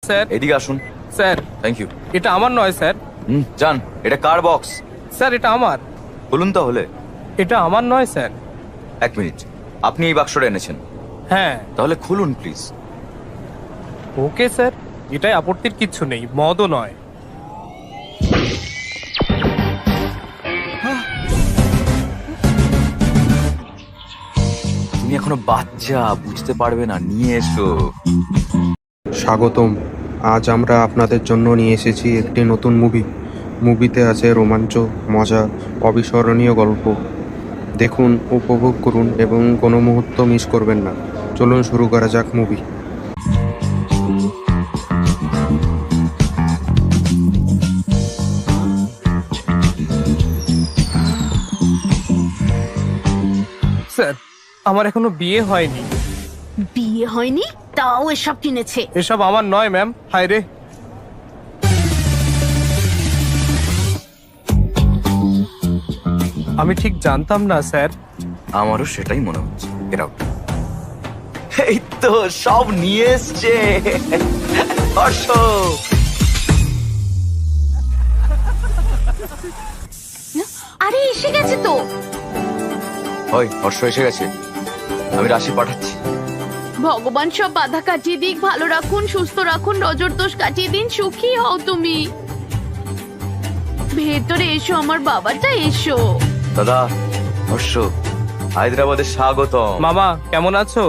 Sir. এদিকে আসুন। Sir, thank you. এটা আমার নয় স্যার। যান, এটা কার বক্স? স্যার, এটা আমার। বলুন তাহলে। এটা আমার নয় স্যার। এক মিনিট, আপনি এই বাক্সটা এনেছেন? হ্যাঁ। তাহলে খুলুন প্লিজ। ওকে স্যার, এটাই আপত্তির কিচ্ছু নেই, মদও নয়। তুমি এখনো বাচ্চা, বুঝতে পারবে না, নিয়ে এসো। স্বাগতম। আজ আমরা আপনাদের জন্য নিয়ে এসেছি একটি নতুন মুভিতে আছে রোমাঞ্চ, মজা, অবিস্মরণীয় গল্প। দেখুন, উপভোগ করুন এবং কোনো মুহূর্ত মিস করবেন না। চলুন শুরু করা যাক মুভি। স্যার, আমার এখনো বিয়ে হয়নি। বিয়ে হয়নি তাও এসব কিনেছে? এসব আমার নয় ম্যাম। হায় রে, আমি ঠিক জানতাম না স্যার। আমারও সেটাই মনে হচ্ছে। Get out. এই তো সব নিয়ে এসছে। আসো। আরে এসে গেছে তো। হয়, হর্ষ এসে গেছে। আমি রাশি পাঠাচ্ছি। ভগবান সব বাধা কাটিয়ে দিক, ভালো রাখুন, সুস্থ রাখুন, নজর দোষ কাটিয়ে দিন, সুখী হও তুমি। ভেতরে এসো আমার বাবাটা, এসো। দাদা, হর্ষ, হায়দ্রাবাদে স্বাগতম। মামা কেমন আছো?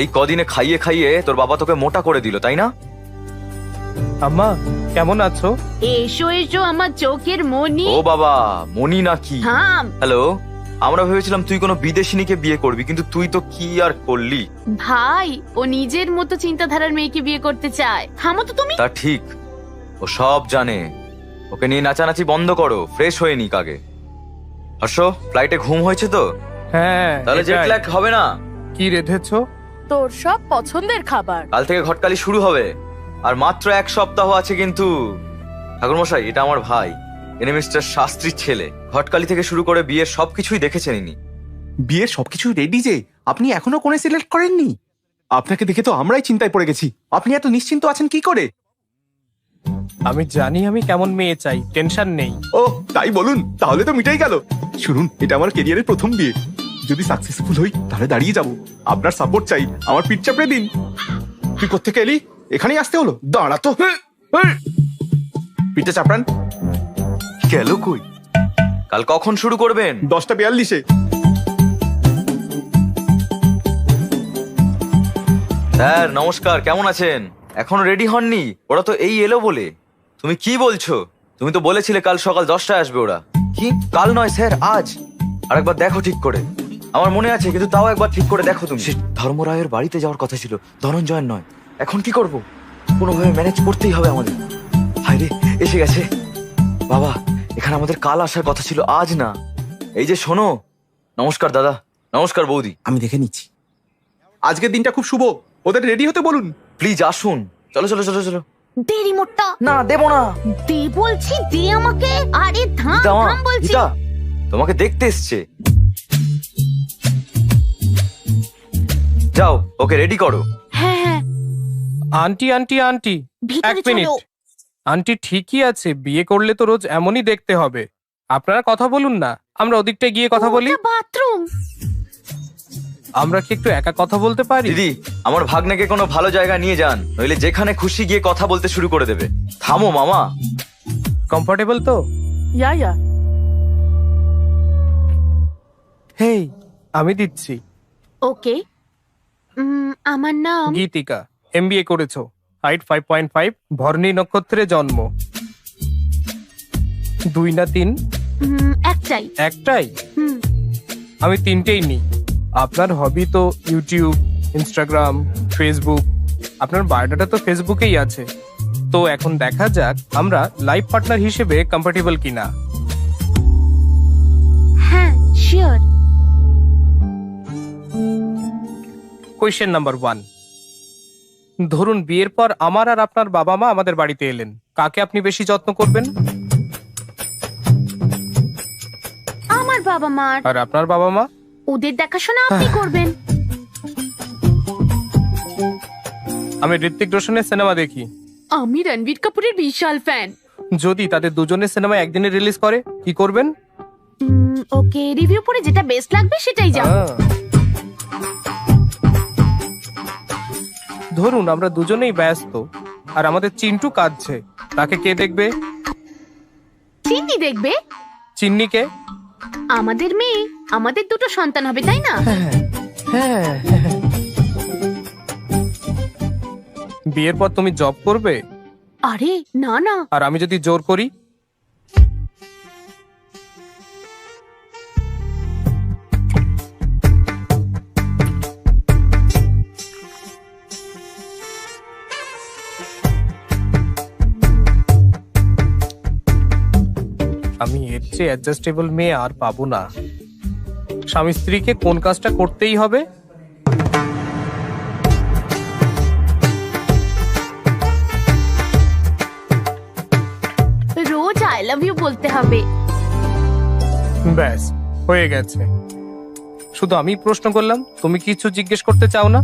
এই কদিনে খাইয়ে খাইয়ে তোর বাবা তোকে মোটা করে দিল, তাই না? আম্মা কেমন আছো? এসো এসো আমার চোখের মনি। ও বাবা, মনি নাকি? থাম। হ্যালো, আমরা ভেবেছিলাম তুই কোনো বিদেশিনীকে বিয়ে করবি, কিন্তু তুই তো কি আর করলি। ভাই, ও নিজের মতো চিন্তাধারার মেয়েকে বিয়ে করতে চায়। থামো তো তুমি। তা ঠিক, ও সব জানে। ওকে নিয়ে নাচানাচি বন্ধ করো, ফ্রেশ হয়ে নিক আগে। হর্ষ, ফ্লাইটে ঘুম হয়েছে তো? হ্যাঁ। তাহলে জেট এটাই। ল্যাগ হবে না। কি রেধেছো? তোর সব পছন্দের খাবার। কাল থেকে ঘটকালি শুরু হবে, আর মাত্র 1 সপ্তাহ আছে কিন্তু। ঠাকুরমশাই, এটা আমার ভাই, এনে মিস্টার শাস্ত্রীর ছেলে। ঘটকালি থেকে শুরু করে বিয়ের সবকিছুই দেখেছেন ইনি। বিয়ের সবকিছু রেডি যে, আপনি এখনো কোণে সিলেক্ট করেননি? আপনাকে দেখে তো আমরাই চিন্তায় পড়ে গেছি। আপনি এত নিশ্চিন্ত আছেন কি করে? আমি জানি আমি কেমন মেয়ে চাই, টেনশন নেই। ও তাই বলুন, তাহলে তো মিটাই গেল। শুনুন, এটা আমার ক্যারিয়ারের প্রথম বিয়ে। যদি সাকসেসফুল হই তাহলে দাঁড়িয়ে যাব। আপনার সাপোর্ট চাই, আমার পিঠ চাপড়ে দিন। তুই কোত্থেকে এলি? এখানেই আসতে হলো? দাঁড়া তো, পিঠে চাপড়ান। গেল কই? কাল কখন শুরু করবেন? 10:42-এ। স্যার নমস্কার, কেমন আছেন? এখন রেডি হননি? ওরা তো এই এলো বলে। তুমি কি বলছো? তুমি তো বলেছিলে কাল সকাল 10টায় আসবে ওরা। কি? কাল নয় স্যার, আজ। আরেকবার দেখো ঠিক করে। আমার মনে আছে, কিন্তু তাও একবার ঠিক করে দেখো তুমি। ধর্মরায়ের বাড়িতে যাওয়ার কথা ছিল, ধনঞ্জয়ের নয়। এখন কি করব? কোনোভাবে ম্যানেজ করতেই হবে আমাদের। হায় রে, এসে গেছে। বাবা, এখানে আমাদের কাল আসার কথা ছিল, আজ না। এই যে শোনো। নমস্কার দাদা। নমস্কার বৌদি। আমি দেখে নিচ্ছি। আজকের দিনটা খুব শুভ, ওদের রেডি হতে বলুন। প্লিজ আসুন। চলো চলো চলো চলো। দে রিমোটটা। না, দেবো না। দে বলছি, দে আমাকে। আরে থাম গীতা মা, থাম বলছি। গীতা, তোমাকে দেখতে এসছে। যাও, ওকে রেডি করো। হ্যাঁ হ্যাঁ, আন্টি আন্টি আন্টি, ভিতরে এক মিনিট। চলো। আন্টি ঠিকই আছে, বিয়ে করলে তো রোজ এমনই দেখতে হবে। আপনারা কথা বলুন না, আমরা ওদিকটায় গিয়ে কথা বলি। ওটা বাথরুম। আমরা কি একটু একা কথা বলতে পারি? দিদি, আমার ভাগ্নেকে কোনো ভালো জায়গা নিয়ে যান, নইলে যেখানে খুশি গিয়ে কথা বলতে শুরু করে দেবে। থামো মামা। কমফোর্টেবল তো? ইয়া। হেই, আমি দিচ্ছি। ওকে। আমার নাম গীতিকা, এমবিএ করেছো, হাইট 5.5, ভরণী নক্ষত্রে জন্ম। 2 না 3? একটাই। একটাই? হুম, আমি 3টেই নিই। আপনার হবি তো ইউটিউব, ইনস্টাগ্রাম, ফেসবুক। আপনার বায়োডাটা তো ফেসবুকেই আছে। তো এখন দেখা যাক আমরা লাইফ পার্টনার হিসেবে কম্পার্টেবল কিনা। হ্যাঁ শিওর। Question number 1। ধরুন বিয়ের পর আমার আর আপনার বাবা মা আমাদের বাড়িতে এলেন, কাকে আপনি বেশি যত্ন করবেন? আমার বাবা মার। আর আপনার বাবা মা? ওদের দেখাশোনা আপনি করবেন। আমি ঋত্বিক রোশনের সিনেমা দেখি। আমি রণবীর কাপুরের বিশাল ফ্যান। যদি তাদের দুজনের সিনেমা একদিনে রিলিজ করে কি করবেন? ওকে, রিভিউ পড়ে যেটা বেস্ট লাগবে সেটাই যাও। ধরুন আমরা দুজনেই ব্যস্ত আর আমাদের চিন্টু কাঁদছে, তাকে কে দেখবে? চিন্নি দেখবে? চিন্নিকে? আমাদের মেয়ে, আমাদের দুটো সন্তান হবে, তাই না? হ্যাঁ। বিয়ের পর তুমি জব করবে আরে না না, আর আমি যদি জোর করি? আমি এর চেয়ে অ্যাডজাস্টেবল মেয়ে আর পাবো না। স্বামী স্ত্রীকে কোন কাজটা করতেই হবে? রোজ আই লাভ ইউ বলতে হবে। ব্যাস হয়ে গেছে। শুধু আমি প্রশ্ন করলাম, তুমি কিছু জিজ্ঞেস করতে চাও না?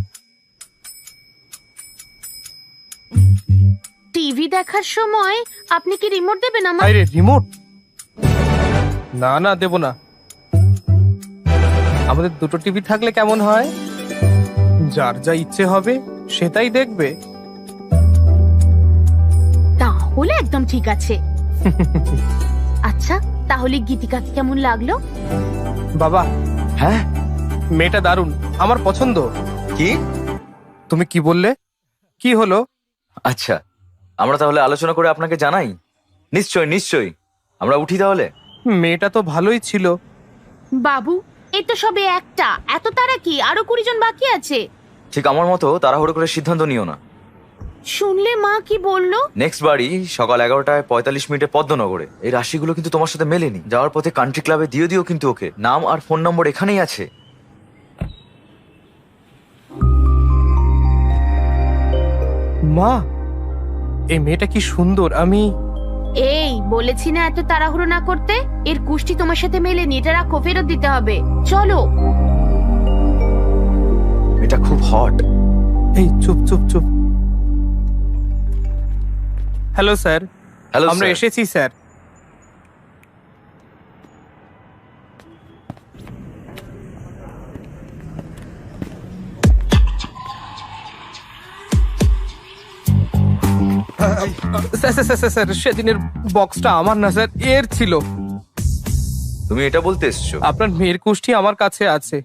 টিভি দেখার সময় আপনি কি রিমোট দেবেন আমার? আরে রিমোট? না না, দেব না। আমাদের দুটো টিভি থাকলে কেমন হয়? যার যা ইচ্ছে হবে সেটাই দেখবে। তাহলে একদম ঠিক আছে। আচ্ছা, তাহলে গীতিকাকে কেমন লাগলো? বাবা, হ্যাঁ মেয়েটা দারুণ, আমার পছন্দ। কি? তুমি কি বললে? কি হলো? আচ্ছা, আমরা তাহলে আলোচনা করে আপনাকে জানাই। নিশ্চয় নিশ্চয়ই, আমরা উঠি তাহলে। মেয়েটা তো ভালোই ছিল। বাবু, এই তো সবে একটা, এত তারা কি? আরো 20 জন বাকি আছে। ঠিক আমার মতো তাড়াহুড়ো করে সিদ্ধান্ত নিও না। শুনলে মা কি বললো? নেক্সট বাড়ি সকাল 11টায় 45 মিনিটে পদ্মনগরে। এই রাশিগুলো কিন্তু তোমার সাথে মেলেনি। যাওয়ার পথে কান্ট্রি ক্লাবে দিয়ে দিও কিন্তু ওকে। নাম আর ফোন নম্বর এখানেই আছে। মা, এই মেয়েটা কি সুন্দর। আমি এই বলেছি না এত তাড়াহুড়ো না করতে। এর কুষ্টি তোমার সাথে মেলেনি, এটা রাখো, ফেরত দিতে হবে। চলো। এটা খুব হট। এই চুপ চুপ চুপ। হ্যালো স্যার, হ্যালো আমরা এসেছি sir. Sir sir sir sir, সেদিনের বক্সটা আমার না স্যার, এর ছিল। তুমি এটা বলতে এসছো? আপনার মেয়ের কুষ্টি আমার কাছে আছে।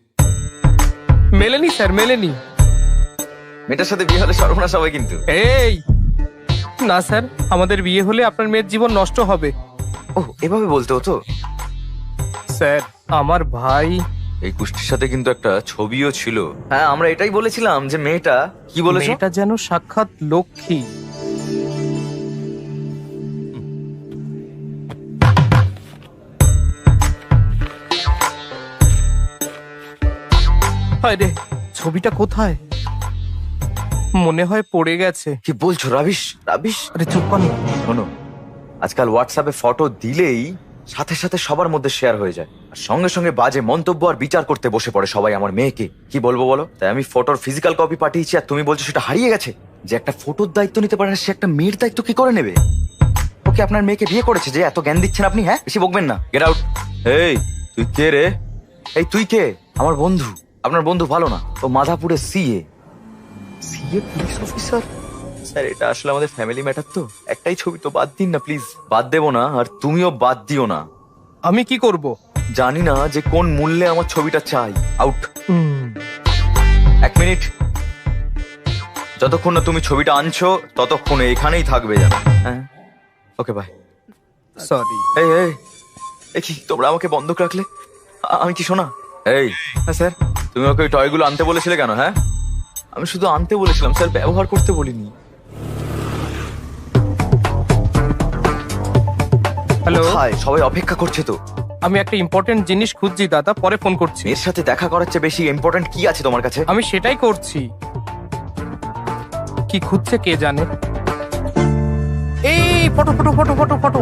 মেলেনি স্যার, মেলেনি। মেয়েটার সাথে বিয়ে হলে সর্বনাশ হবে কিন্তু। এই না স্যার, আমাদের বিয়ে হলে আপনার মেয়ের জীবন নষ্ট হবে। ও, এভাবে বলতে হতো। স্যার, আমার ভাই। এই কুষ্টির সাথে কিন্তু একটা ছবিও ছিল। হ্যাঁ, আমরা এটাই বলেছিলাম যে মেয়েটা, কি বলেছো? মেয়েটা যেন সাক্ষাৎ লক্ষ্মী। হায় রে, ছবিটা কোথায়? মনে হয় পড়ে গেছে। কি বলছো রাবিশ? রাবিশ? আরে চুপ কর না। শোনো, আজকাল হোয়াটসঅ্যাপে ফটো দিলেই সাথে সাথে সবার মধ্যে শেয়ার হয়ে যায়, আর সঙ্গে সঙ্গে বাজে মন্তব্য আর বিচার করতে বসে পড়ে সবাই আমার মেয়েকে। কি বলবো বলো? তাই আমি ফটোর ফিজিক্যাল কপি পাঠিয়েছি, আর তুমি বলছো সেটা হারিয়ে গেছে। যে একটা ফটোর দায়িত্ব নিতে পারে না, সে একটা মেয়ের দায়িত্ব কি করে নেবে? ওকে আপনার মেয়েকে বিয়ে করেছে যে এত জ্ঞান দিচ্ছেন আপনি? হ্যাঁ, বেশি বকবেন না। Get out. এই তুই কে রে? এই তুই কে? আমার বন্ধু। আপনার বন্ধু ভালো না, ও মাধাপুরে CA. CA police officer? Sir, এটা আসলে আমাদের ফ্যামিলি ম্যাটার, তো একটাই ছবি তো বাদ দিন না প্লিজ। বাদ দেবো না, আর তুমিও বাদ দিও না। আমি কি করব? জানি না যে কোন মূল্যে আমার ছবিটা চাই। আউট। 1 মিনিট। যতক্ষণ না তুমি ছবিটা আনছো ততক্ষণ এখানেই থাকবে জানো। হ্যাঁ, ওকে বাই। সরি। এই এই এ কি, তোমরা আমাকে বন্ধক রাখলে? আমি কি শোনা? এই হ্যাঁ স্যার, তুমি ওকে ওই টয়গুলো আনতে বলেছিলে কেন? হ্যাঁ, আমি শুধু আনতে বলেছিলাম স্যার, ব্যবহার করতে বলিনি। হ্যালো, কোথায়? সবাই অপেক্ষা করছে তো। আমি একটা ইম্পর্টেন্ট জিনিস খুঁজছি দাদা, পরে ফোন করছি। এর সাথে দেখা করার চেয়ে বেশি ইম্পর্টেন্ট কি আছে তোমার কাছে? আমি সেটাই করছি। কি খুঁজছে কে জানে। এই photo photo photo photo photo.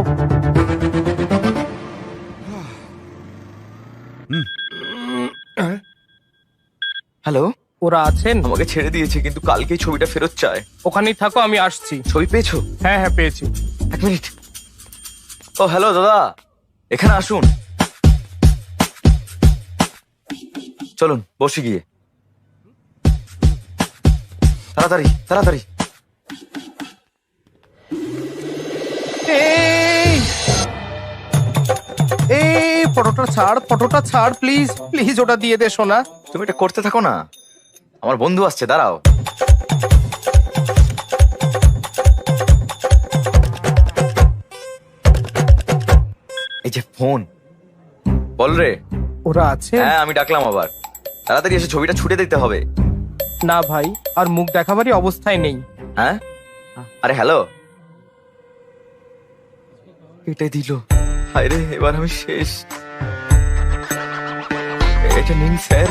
Hello, ওরা আছেন? আমাকে ছেড়ে দিয়েছে, কিন্তু কালকেই ছবিটা ফেরত চায়। ওখানেই থাকো, আমি আসছি। ছবি পেয়েছো? হ্যাঁ হ্যাঁ, পেয়েছি। এক মিনিট। ও হ্যালো দাদা, এখানে আসুন। চলুন বসে গিয়ে। তাড়াতাড়ি তাড়াতাড়ি। এই এই ফটোটা ছাড় প্লিজ প্লিজ, ওটা দিয়ে দে সোনা। তুমি এটা করতে থাকো না, আমার বন্ধু আসছে, দাঁড়াও। এই যে ফোন, বল রে। ওরা আছে? হ্যাঁ আমি ডাকলাম আবার, তাড়াতাড়ি এসে ছবিটা ছুটে দিতে হবে। না ভাই, আর মুখ দেখাবারই অবস্থায় নেই। হ্যাঁ আরে হ্যালো, এটাই দিল। আরে এবার আমি শেষ। এটা নিন স্যার,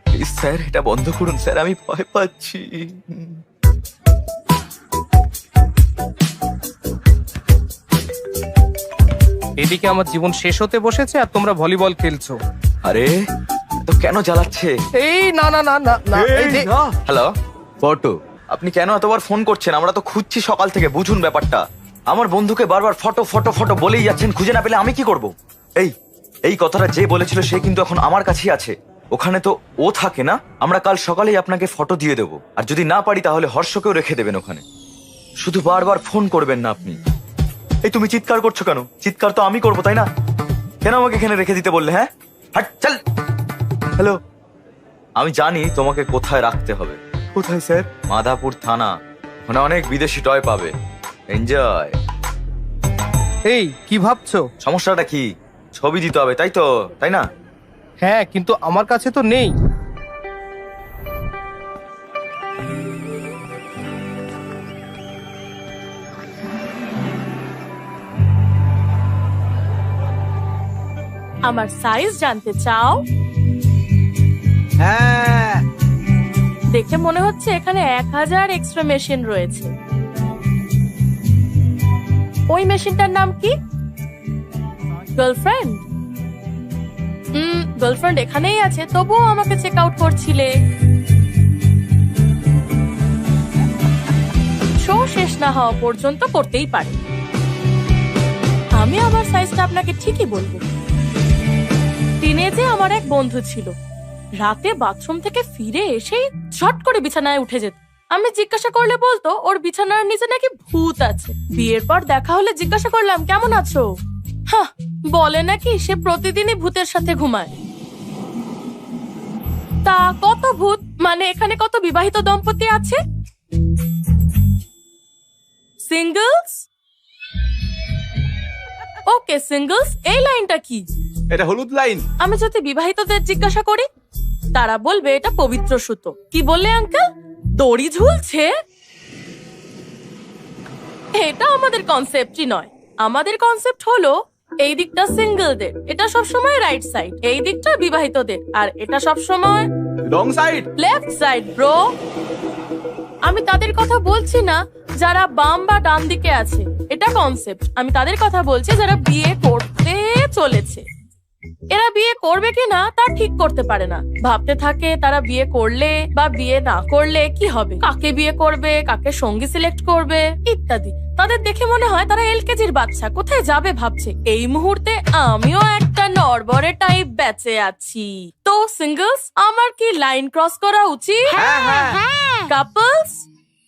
প্লিজ স্যার এটা বন্ধ করুন স্যার, আমি ভয় পাচ্ছি। এদিকে আমার জীবন শেষ হতে বসেছে আর তোমরা ভলিবল খেলছো। আরে তো কেন জ্বালাচ্ছে? এই না না না না না, এই যে হ্যালো ফটো, আপনি কেন এতবার ফোন করছেন? আমরা তো খুঁজছি সকাল থেকে, বুঝুন ব্যাপারটা। আমার বন্ধুকে বারবার ফটো ফটো ফটো বলেই যাচ্ছেন, খুঁজে না পেলে আমি কি করব? এই এই কথাটা যে বলেছিল সে কিন্তু এখন আমার কাছেই আছে। ওখানে তো ও থাকে না। আমরা কাল সকালেই আপনাকে ফটো দিয়ে দেবো, আর যদি না পারি তাহলে হর্ষকেও রেখে দেবেন ওখানে। শুধু বারবার ফোন করবেন না আপনি। এই তুমি চিৎকার করছো কেন? চিৎকার তো আমি করবো তাই না? কেন আমাকে এখানে রেখে দিতে বললে? হ্যাঁ হাট চল। হ্যালো, আমি জানি তোমাকে কোথায় রাখতে হবে। কোথায় স্যার? মাধাপুর থানা, ওখানে অনেক বিদেশি টয় পাবে। এনজয়। এই কি ভাবছো? সমস্যাটা কি? ছবি দিতে হবে তাই তো, তাই না? হ্যাঁ, কিন্তু আমার কাছে তো নেই। আমার সাইজ জানতে চাও? হ্যাঁ, দেখে মনে হচ্ছে এখানে 1000 এক্সট্রা মেশিন রয়েছে। ওই মেশিনটার নাম কি? গার্লফ্রেন্ড? গার্লফ্রেন্ড এখানেই আছে, তবুও আমাকে চেক আউট করছিলে। শো শেষ না হওয়া পর্যন্ত করতেই পারে। আমি আমার সাইজটা আপনাকে ঠিকই বলবো। টিনেজে আমার এক বন্ধু ছিল, রাতে বাথরুম থেকে ফিরে এসেই ঝট করে বিছানায় উঠে যেত। আমি জিজ্ঞাসা করলে বলতো ওর বিছানার নিচে নাকি ভূত আছে। বিয়ের পর দেখা হলে জিজ্ঞাসা করলাম কেমন আছো, হ্যাঁ বলে নাকি সে প্রতিদিনই ভূতের সাথে ঘুমায়। তা কত ভূত, মানে এখানে কত বিবাহিত দম্পতি আছে? সিঙ্গলস? ওকে সিঙ্গলস, এই লাইনটা কি? এটা হলুদ লাইন। আমি যদি বিবাহিতদের জিজ্ঞাসা করি তারা বলবে এটা পবিত্র সুতো। কি বললে আঙ্কেল? দড়ি ঝুলছে? এটা আমাদের কনসেপ্টই নয়। আমাদের কনসেপ্ট হলো এই দিকটা সিঙ্গেলদের, এটা সবসময় রাইট সাইড, এই দিকটা বিবাহিতদের, আর এটা সবসময় wrong side, left side bro. আমি তাদের কথা বলছি না যারা বাম বা ডান দিকে আছে, এটা কনসেপ্ট। আমি তাদের কথা বলছি যারা বিয়ে করতে চলেছে। এরা বিয়ে করবে কিনা তা ঠিক করতে পারে না, ভাবতে থাকে তারা বিয়ে করলে বা বিয়ে না করলে কি হবে, কাকে বিয়ে করবে, কাকে সঙ্গী সিলেক্ট করবে ইত্যাদি। তাদের দেখে মনে হয় তারা এলকেজির বাচ্চা, কোথায় যাবে ভাবছে। এই মুহূর্তে আমিও একটা নড়বড়ে টাইপ বেঁচে আছি। তো সিঙ্গলস, আমার কি লাইন ক্রস করা উচিত? কাপলস?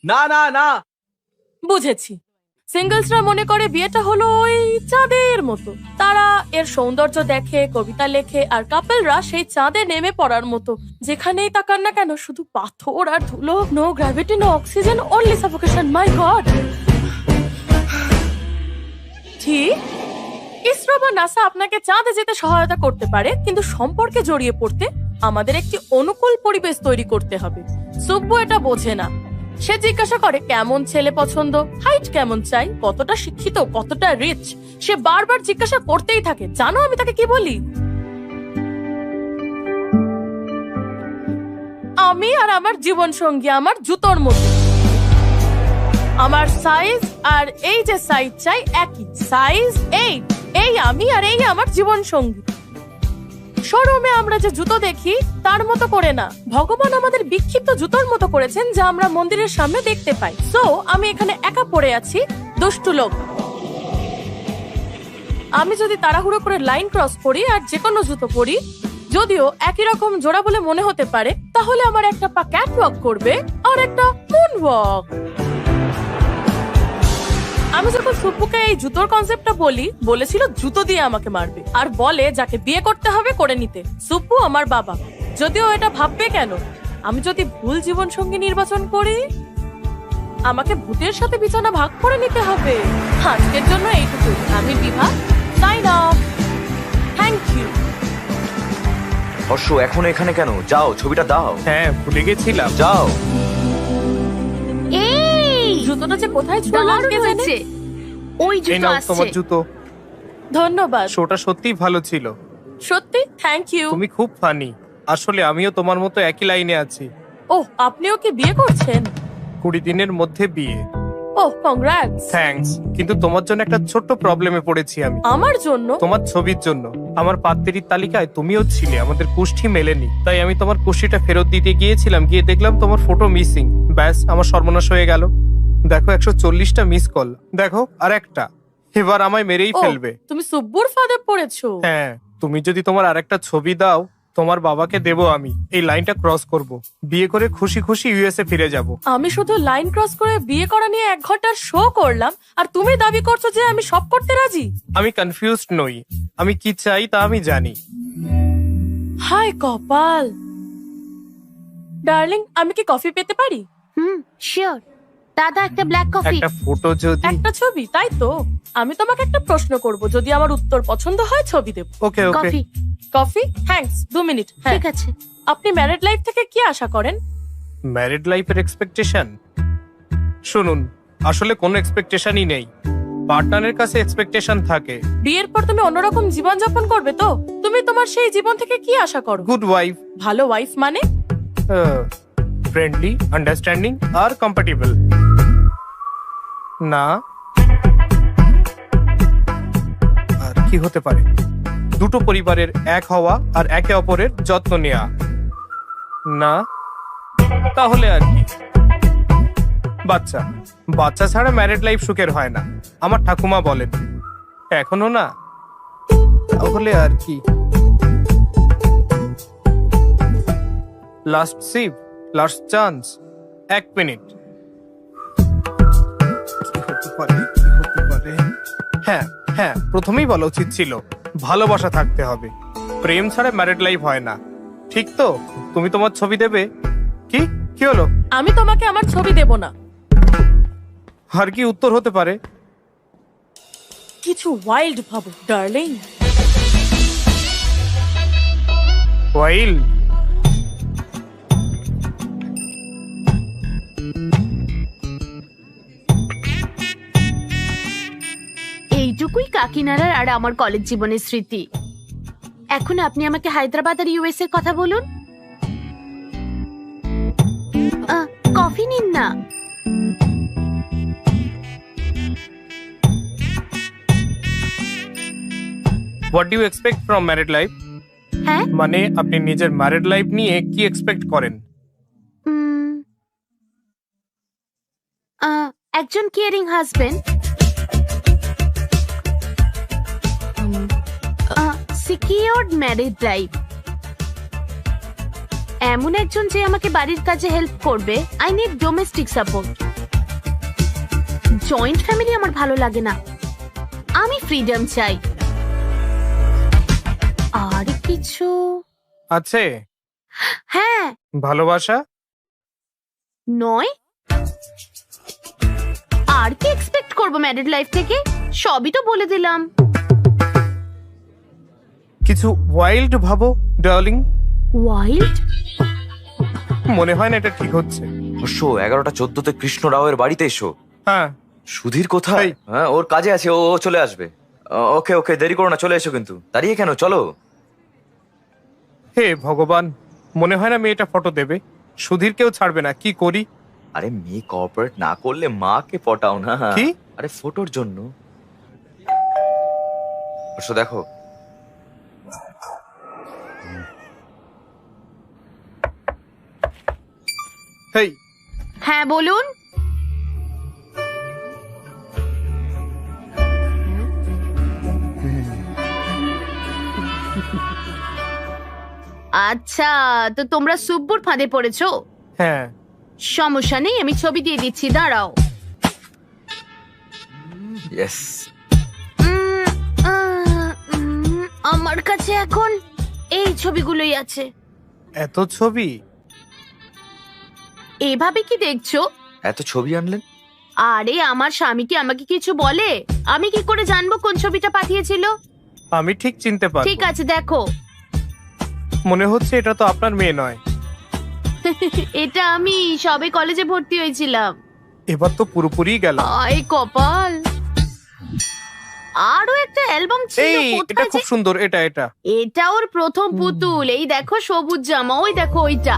না না না, বুঝেছি। সিঙ্গলসরা মনে করে বিয়েটা হলো ওই চাঁদের মতো, তারা এর সৌন্দর্য দেখে, কবিতা লেখে, আর কাপলরা সেই চাঁদে নেমে পড়ার মতো, যেখানেই তাকান না কেন শুধু পাথর আর ধুলো, no gravity, no oxygen, only suffocation. My God. ঠিক, ইসরো বা নাসা আপনাকে চাঁদে যেতে সহায়তা করতে পারে, কিন্তু সম্পর্কে জড়িয়ে পড়তে আমাদের একটি অনুকূল পরিবেশ তৈরি করতে হবে। সুব্বু এটা বোঝে না। সে জিজ্ঞাসা করে কেমন ছেলে পছন্দ, হাইট কেমন চাই, কতটা শিক্ষিত, কতটা রিচ। সে বারবার জিজ্ঞাসা করতেই থাকে। জানো আমি তাকে কি বলি? আমি আর আমার জীবন সঙ্গী আমার জুতোর মতো। আমার সাইজ আর এই যে সাইজ চাই একই সাইজ। এই আমি আর এই আমার জীবন সঙ্গী। শোরুমে আমরা যে জুতো দেখি তার মতো করে না, ভগবান আমাদের বিক্ষিপ্ত জুতোর মতো করেছেন যা আমরা মন্দিরের সামনে দেখতে পাই। সো আমি এখানে একা পড়ে আছি, দুষ্টু লোক। আমি যদি তাড়াহুড়ো করে লাইন ক্রস করি আর যে কোনো জুতো পরি, যদিও একই রকম জোড়া বলে মনে হতে পারে, তাহলে আমার একটা পা ক্যাট ওয়াক করবে আর একটা মুন ওয়াক। আমি যখন সুপুকে এই জুতোর কনসেপ্টটা বলেছিল জুতো দিয়ে আমাকে মারবে আর বলে যাকে বিয়ে করতে হবে করে নিতে। সুপু আমার বাবা, যদিও এটা ভাববে কেন আমি যদি ভুল জীবন সঙ্গী নির্বাচন করি, আমাকে ভূতের সাথে বিছানা ভাগ করে নিতে হবে। আজকের জন্য এইটুকু। আমি Bibha, sign off. Thank you. Harsha এখন এখানে কেন? যাও ছবিটা দাও। হ্যাঁ, ভুলে গেছিলাম। যাও। এই জুতোটা যে কোথায় ছুঁড়লাম দারুণ কে জানে। হয়েছে। ওই এই জুতো নাও আসছে। তোমার জুতো। ধন্যবাদ। শোটা সত্যিই ভালো ছিল। সত্যি থ্যাংক ইউ। তুমি খুব ফানি। আসলে আমিও তোমার মতো একই লাইনে আছি। ওহ, আপনিও কি বিয়ে করছেন? 20 দিনের মধ্যে বিয়ে। ওহ, কংগ্রাটস। থ্যাঙ্কস, কিন্তু তোমার জন্য একটা ছোট্ট প্রবলেমে পড়েছি আমি। আমার জন্য? তোমার ছবির জন্য। আমার পাত্রীর তালিকায় তুমিও ছিলে, আমাদের কুষ্ঠি মেলেনি। তাই আমি তোমার কুষ্ঠিটা ফেরত দিতে গিয়েছিলাম, গিয়ে দেখলাম তোমার ফটো মিসিং। ব্যাস, আমার সর্বনাশ হয়ে গেল। দেখো 140টা মিস কল, দেখো আর একটা। এবার আমায় মেরেই ওহ, ফেলবে। তুমি সুব্বুর ফাঁদে পড়েছো। হ্যাঁ, তুমি যদি তোমার আরেকটা ছবি দাও, তোমার বাবাকে দেবো আমি। এই লাইনটা ক্রস করব, বিয়ে করে খুশি খুশি ইউএসএ ফিরে যাব। আমি শুধু লাইন ক্রস করে বিয়ে করা নিয়ে 1 ঘন্টার শো করলাম আর তুমি দাবি করছো যে আমি সব করতে রাজি। আমি কনফিউজড নই, আমি কি চাই তা আমি জানি। হায় কপাল। ডার্লিং, আমি কি কফি পেতে পারি? শিওর। দাদা একটা ব্ল্যাক কফি। একটা ফটো যদি। একটা ছবি, তাই তো? আমি তোমাকে একটা প্রশ্ন করব, যদি আমার উত্তর পছন্দ হয় ছবি দেব। ওকে ওকে। কফি। কফি? থ্যাঙ্কস। 2 মিনিট। হ্যাঁ, ঠিক আছে। আপনি ম্যারিড লাইফ থেকে কি আশা করেন? ম্যারিড লাইফের এক্সপেকটেশন? শুনুন, আসলে কোনো এক্সপেকটেশনই নেই। পার্টনারের কাছে এক্সপেকটেশন থাকে। বিয়ের পর তুমি অন্যরকম জীবন যাপন করবে তো? তুমি তোমার সেই জীবন থেকে কি আশা করো? গুড ওয়াইফ, ভালো ওয়াইফ মানে? ফ্রেন্ডলি, আন্ডারস্ট্যান্ডিং আর কম্প্যাটেবল। না, আর কি হতে পারে? দুটো পরিবারের এক হওয়া আর একে অপরের যত্ন নেওয়া। না, তাহলে আর কি? বাচ্চা। বাচ্চা ছাড়া ম্যারিড লাইফ সুখের হয় না, আমার ঠাকুমা বলেন। এখনো না, তাহলে আর কি? Last sheep, last chance. 1 minute. কি হতে পারে, কি হতে পারে? হ্যাঁ হ্যাঁ, প্রথমেই বলা উচিত ছিল ভালোবাসা থাকতে হবে। প্রেম ছাড়া ম্যারিড লাইফ হয় না, ঠিক তো? তুমি তোমার ছবি দেবে? কি কি হলো? আমি তোমাকে আমার ছবি দেব না। আর কি উত্তর হতে পারে? কিছু ওয়াইল্ড ভাবো ডার্লিং। ওয়াইল। এইটুকুই কাকিনাড়ার আর আমার কলেজ জীবনের স্মৃতি। এখন আপনি আমাকে হায়দ্রাবাদ আর ইউএস এর কথা বলুন। কফি নিন না। What do you expect from married life? হ্যাঁ, মানে আপনি নিজের ম্যারিড লাইফ নিয়ে কি এক্সপেক্ট করেন? একজন caring husband, secured married life, এমন একজন যে আমাকে বাড়ির কাজে হেল্প করবে। I need domestic support. Joint family আমার ভালো লাগে না, আমি ফ্রিডম চাই। আর কিছু আছে? হ্যাঁ, ভালোবাসা? নয়। আর কি এক্সপেক্ট করবো ম্যারিড লাইফ থেকে? সবই তো বলে দিলাম। কিছু ওয়াইল্ড ভাবো ডার্লিং। ওয়াইল্ড? মনে হয় না এটা ঠিক হচ্ছে। হর্ষ 11টা 14তে কৃষ্ণ রাওয়ের বাড়িতে এসো। হ্যাঁ। সুধীর কোথায়? এই। হ্যাঁ, ওর কাজে আছে, ও চলে আসবে। ওকে ওকে, দেরি করো না, চলে এসো। কিন্তু দাঁড়িয়ে কেন, চলো। হে ভগবান, মনে হয় না মেয়েটা ফটো দেবে। সুধীরকেও ছাড়বে না, কি করি? আরে মেয়ে কোঅপারেট না করলে মাকে পটাও না। কি? আরে ফটোর জন্য। হর্ষ দেখো। হেই, হ্যাঁ বলুন। আচ্ছা, তো তোমরা সুব্বুর ফাঁদে পড়েছো? হ্যাঁ সমস্যা নেই, আমি ছবি দিয়ে দিচ্ছি, দাঁড়াও। ইয়েস। আমার কাছে এখন এই ছবিগুলোই আছে। এত ছবি? এভাবে কি দেখছো? এত ছবি আনলেন? আরে আমার স্বামী কি আমাকে কিছু বলে? আমি কি করে জানবো কোন ছবিটা পাঠিয়েছিল? আমি ঠিক চিনতে পারবো। ঠিক আছে, দেখো। মনে হচ্ছে এটা তো আপনার মেয়ে নয়। এটা আমি সবে কলেজে ভর্তি হয়েছিলাম। এবার তো পুরোপুরি গেল। আয় কপাল। আরো একটা অ্যালবাম ছিল, এই এটা কোথায় খুব যে- সুন্দর, এটা এটা এটা ওর প্রথম পুতুল। এই দেখো সবুজ জামা, ওই দেখো ওইটা।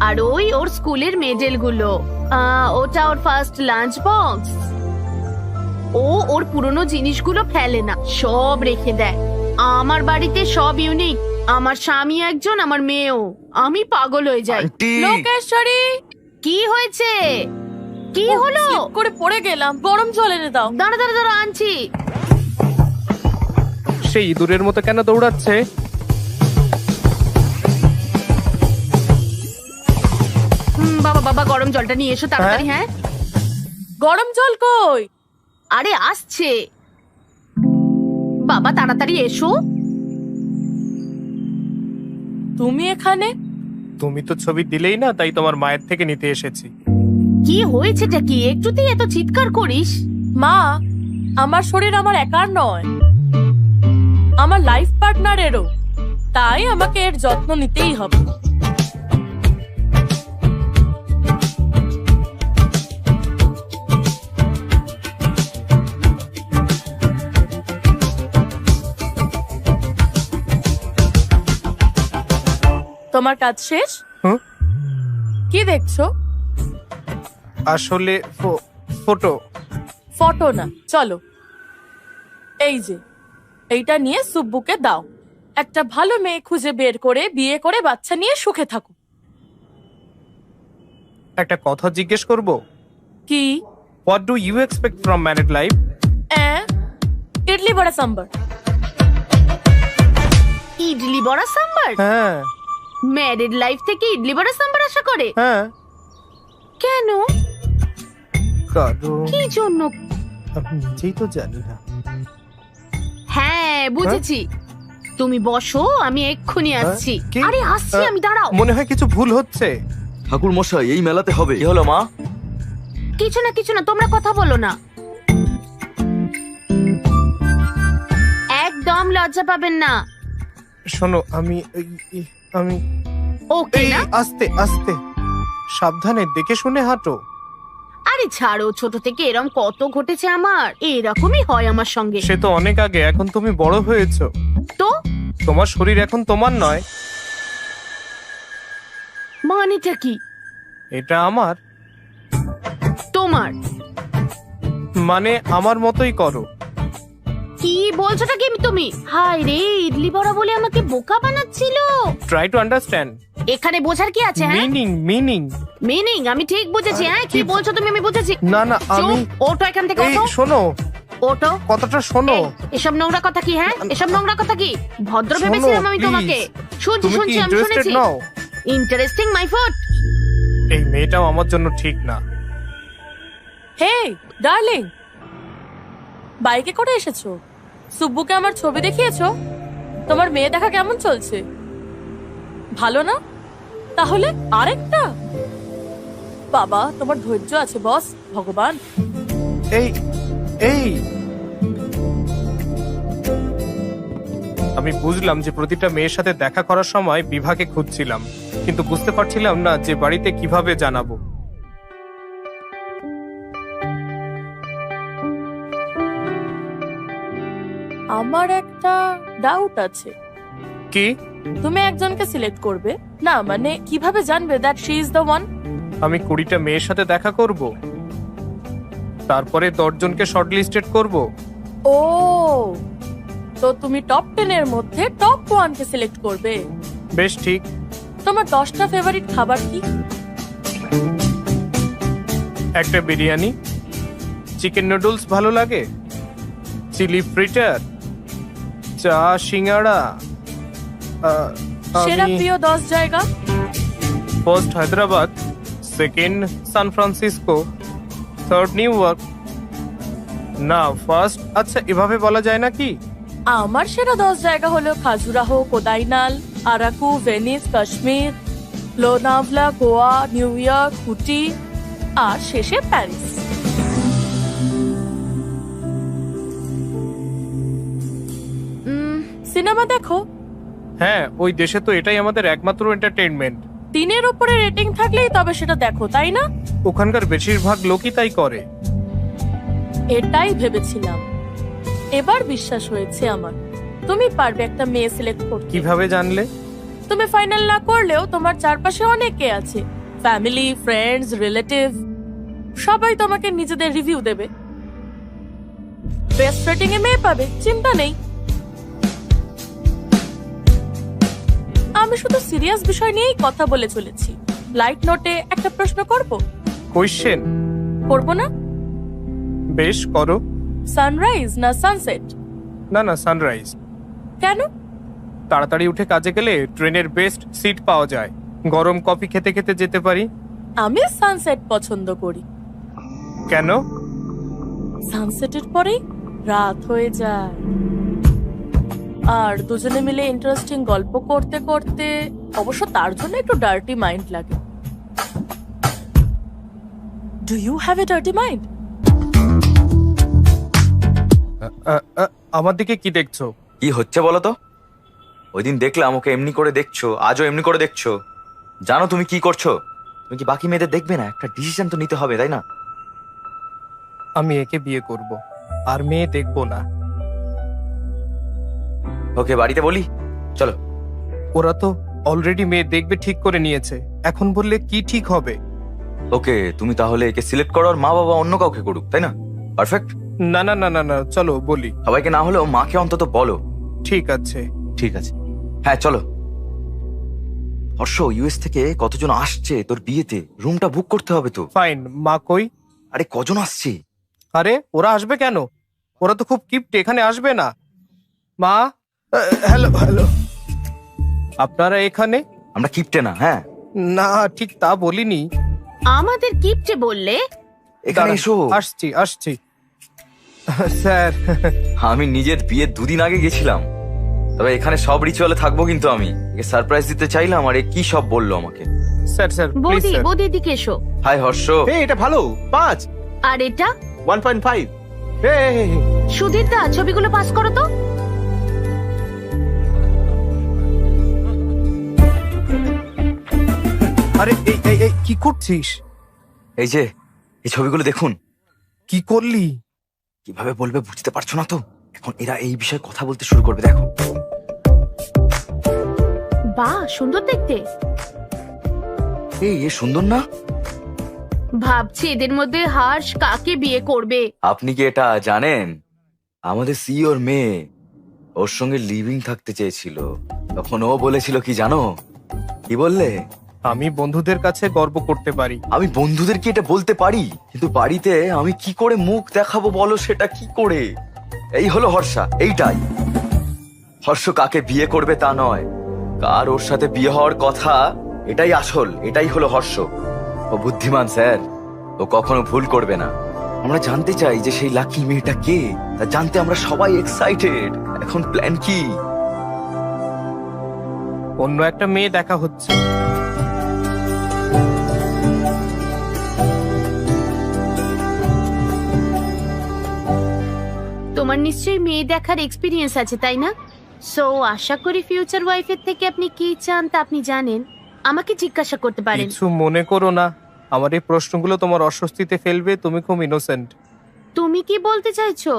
আর ওই ওর স্কুলের মেডেল গুলো। ওটা ওর ফার্স্ট লাঞ্চ বক্স। ও ওর পুরনো জিনিসগুলো ফেলে না, সব রেখে দেয়। আমার বাড়িতে সব ইউনিক। আমার স্বামী একজন, আমার মেয়েও। আমি পাগল হয়ে যাই। আন্টি, লোকেশ্বরী, কি হয়েছে? কি হলো? slip করে পড়ে গেলাম, গরম জল এনে দাও। দাঁড়া দাঁড়া দাঁড়া, আনছি। সেই ইঁদুরের মতো কেন দৌড়াচ্ছে? বাবা বাবা, গরম জলটা নিয়ে এসো তাড়াতাড়ি। হ্যাঁ, গরম জল কই? আরে আসছে। বাবা তাড়াতাড়ি এসো। তুমি এখানে? তুমি তো ছবি দিলেই না, তাই তোমার মায়ের থেকে নিতে এসেছি। কি হয়েছেটা কি? একটুতেই এত চিৎকার করিস? মা, আমার শরীর আমার একার নয়, আমার লাইফ পার্টনারেরও। তাই আমাকে এর যত্ন নিতেই হবে। তোমার কাজ শেষ? হুম? কি দেখছো? আসলে ফটো। ফটো না, চলো। এই যে, এইটা নিয়ে সুব্বুকে দাও। একটা ভালো মেয়ে খুঁজে বের করে বিয়ে করে বাচ্চা নিয়ে সুখে থাকো। একটা কথা জিজ্ঞেস করব? কি? What do you expect from married life? Idli vada sambar. Idli vada sambar? হ্যাঁ ম্যারিড লাইফ থেকে ইডলি বড়া সাম্বার আশা করে? হ্যাঁ। কেন? কারণ কি জন্য? আমি নিজেই তো জানি না। হ্যাঁ বুঝেছি। তুমি বসো, আমি এক্ষুনি আসছি। কি? আরে আসছি আমি, দাঁড়াও। মনে হয় কিছু ভুল হচ্ছে। ঠাকুর মশাই, এই মেলাতে হবে। কি হলো মা? কিছু না কিছু না, তোমরা কথা বলো না। একদম লজ্জা পাবেন না। শোনো, আমি ওকে এই না? আস্তে আস্তে সাবধানে দেখে শুনে হাঁটো। আরে ছাড়ো, ছোট থেকে এরকম কত ঘটেছে আমার। এরকমই হয় আমার সঙ্গে। সে তো অনেক আগে, এখন তুমি বড় হয়েছো। তো তোমার শরীর এখন তোমার নয়। মানেটা কি? এটা আমার, তোমার মানে আমার মতোই করো। কি বলছোটা কি তুমি? হায় রে, ইডলি বড়া বলে আমাকে বোকা বানাচ্ছিল। ট্রাই টু আন্ডারস্ট্যান্ড এখানে বোঝার কি আছে? হ্যাঁ, মিনিং। মিনিং আমি ঠিক বুঝেছি। হ্যাঁ, কি বলছো তুমি? আমি বুঝেছি। না না, আমি চুপ, ওঠো এখান থেকে, এই ওঠো শোনো, ওঠো। কথাটা শোনো। এই, এসব নোংরা কথা কি? হ্যাঁ, এসব নোংরা কথা কি? ভদ্র শোনো, ভেবেছিলাম আমি please। তোমাকে। শুনছি তুমি কি শুনছি, আমি ইন্টারেস্টেড শুনেছি। নাও? Interesting my food. এই মেয়েটাও আমার জন্য ঠিক না। হে ডার্লিং, বাইকে করে এসেছো? সুব্বুকে আমার ছবি দেখিয়েছো? তোমার মেয়ে দেখা কেমন চলছে? ভালো না? তাহলে আরেকটা? বাবা, তোমার ধৈর্য আছে বস, ভগবান। এই এই আমি বুঝলাম যে প্রতিটা মেয়ের সাথে দেখা করার সময় বিভাকে খুঁজছিলাম, কিন্তু বুঝতে পারছিলাম না যে বাড়িতে কিভাবে জানাবো। আমার একটা ডাউট আছে। কি? তুমি একজনকে সিলেক্ট করবে না, মানে কিভাবে জানবে that she is the one? আমি 20টা মেয়ের সাথে দেখা করব, তারপরে 10 জনকে শর্ট লিস্টেড করব। ও, তো তুমি টপ 10 এর মধ্যে টপ 1 কে সিলেক্ট করবে। বেশ ঠিক। তোমার 10টা ফেভারিট খাবার কি? একটা বিরিয়ানি, চিকেন নুডলস ভালো লাগে, চিলি ফ্রিটার, চা, সিঙ্গাড়া। সেরা প্রিয় 10 জায়গা। First Hyderabad, second San Francisco, third New York. না ফার্স্ট, আচ্ছা এভাবে বলা যায় না কি? আমার সেরা 10 জায়গা হলো Khajuraho, Kodaikanal, Araku, Venice, Kashmir, Lonavala, Goa, New York, Ooty আর শেষে প্যারিস। সিনেমা দেখো? হ্যাঁ, ওই দেশে তো এটাই আমাদের একমাত্র এন্টারটেইনমেন্ট। 3-এর উপরে রেটিং থাকলেই তবে সেটা দেখো, তাই না? ওখানকার বেশিরভাগ লোকই তাই করে। এটাই ভেবেছিলাম, এবার বিশ্বাস হয়েছে আমার। তুমি পারবে একটা মেয়ে সিলেক্ট করতে। কিভাবে জানলে? তুমি ফাইনাল না করলেও তোমার চারপাশে অনেকে আছে, ফ্যামিলি, ফ্রেন্ডস, রিলেটিভ, সবাই তোমাকে নিজেদের রিভিউ দেবে। বেস্ট রেটিং এ মেয়ে পাবে, চিন্তা নেই। আমি শুধু সিরিয়াস বিষয় নিয়েই কথা বলে চলেছি। লাইট নোটে একটা প্রশ্ন করব? কোয়েশ্চেন? করব না? বেশ, করো। সানরাইজ না সানসেট? না না, সানরাইজ। কেন? তাড়াতাড়ি উঠে কাজে গেলে ট্রেনের বেস্ট সিট পাওয়া যায়, গরম কফি খেতে খেতে যেতে পারি। আমি সানসেট পছন্দ করি। কেন? সানসেটের পরেই রাত হয়ে যায়, আর দুজনে মিলে ইন্টারেস্টিং গল্প করতে করতে, অবশ্য তার জন্য একটু ডার্টি মাইন্ড লাগে। Do you have a dirty mind? আমার দিকে কি দেখছো? কি হচ্ছে বলো তো? ওই দিন দেখলাম ওকে এমনি করে দেখছো, আজও এমনি করে দেখছো। জানো তুমি কি করছো? তুমি কি বাকি মেয়েদের দেখবে না? একটা ডিসিশন তো নিতে হবে, তাই না? আমি একে বিয়ে করব, আর মেয়ে দেখবো না। ওকে বাড়িতে বলি, চলো। ওরা তো অলরেডি মেয়ে দেখবে ঠিক করে নিয়েছে, এখন বললে কি ঠিক হবে? ওকে তুমি তাহলে একে সিলেক্ট করো, আর মা বাবা অন্য কাউকে করুক, তাই না? পারফেক্ট। না না না না না, চলো বলি। সবাইকে না হলেও মাকে অন্তত বলো। ঠিক আছে। ঠিক আছে, হ্যাঁ চলো। হর্ষ, ইউএস থেকে কতজন আসছে তোর বিয়েতে? রুমটা বুক করতে হবে তো। ফাইন, মা কই? আরে কজন আসছে? আরে ওরা আসবে কেন? ওরা তো খুব কিপ্টে, এখানে আসবে না। মা, হ্যালো হ্যালো, আপনারা এখানে? আমরা কিপটে না, হ্যাঁ। না ঠিক তা বলিনি। আমাদের কিপটে বললে? এখানে দাঁড়ান, এসো। আসছি আসছি। স্যার, আমি নিজের বিয়ের 2 দিন আগে গেছিলাম, তবে এখানে সব রিচুয়ালে থাকবো, কিন্তু আমি একে সারপ্রাইজ দিতে চাইলাম, আর এ কি সব বললো আমাকে। স্যার স্যার প্লিজ বৌদি, স্যার। বৌদি এদিকে এসো। হাই হর্ষ। এই এটা ভালো 5 আর এটা 1.5। সুধীর দা, ছবিগুলো পাস করো তো। আরে এই এই এই কি করছিস? এই যে এই ছবিগুলো দেখুন। কি করলি? কিভাবে বলবে বুঝতে পারছো না তো? এখন এরা এই বিষয়ে কথা বলতে শুরু করবে, দেখো। বাহ, সুন্দর দেখতে। এই এ সুন্দর না? ভাবছি এদের মধ্যে হর্ষ কাকে বিয়ে করবে। আপনি কি এটা জানেন? আমাদের সিইওর মেয়ে ওর সঙ্গে লিভিং থাকতে চেয়েছিল, তখন ও বলেছিল কি জানো? কি বললে? আমি বন্ধুদের কাছে গর্ব করতে পারি। আমি বন্ধুদেরকে এটা বলতে পারি, কিন্তু বাড়িতে আমি কি করে মুখ দেখাবো বলো, সেটা কি করে? এই হলো হর্ষা, এইটাই। হর্ষ কাকে বিয়ে করবে তা নয়, কার ওর সাথে বিয়ে হওয়ার কথা, এটাই আসল, এটাই হলো হর্ষ। ও বুদ্ধিমান স্যার, ও কখনো ভুল করবে না। আমরা জানতে চাই যে সেই লাকি মেয়েটা কে, তা জানতে আমরা সবাই এক্সাইটেড। এখন প্ল্যান কি? অন্য একটা মেয়ে দেখা হচ্ছে। তোমার নিশ্চয়ই মেয়ে দেখার এক্সপিরিয়েন্স আছে, তাই না? সো আশা করি ফিউচার ওয়াইফের থেকে আপনি কি চান তা আপনি জানেন। আমাকে জিজ্ঞাসা করতে পারেন। কিছু মনে করো না, আমার এই প্রশ্নগুলো তোমার অস্বস্তিতে ফেলবে। তুমি খুব ইনোসেন্ট। তুমি কি বলতে চাইছো?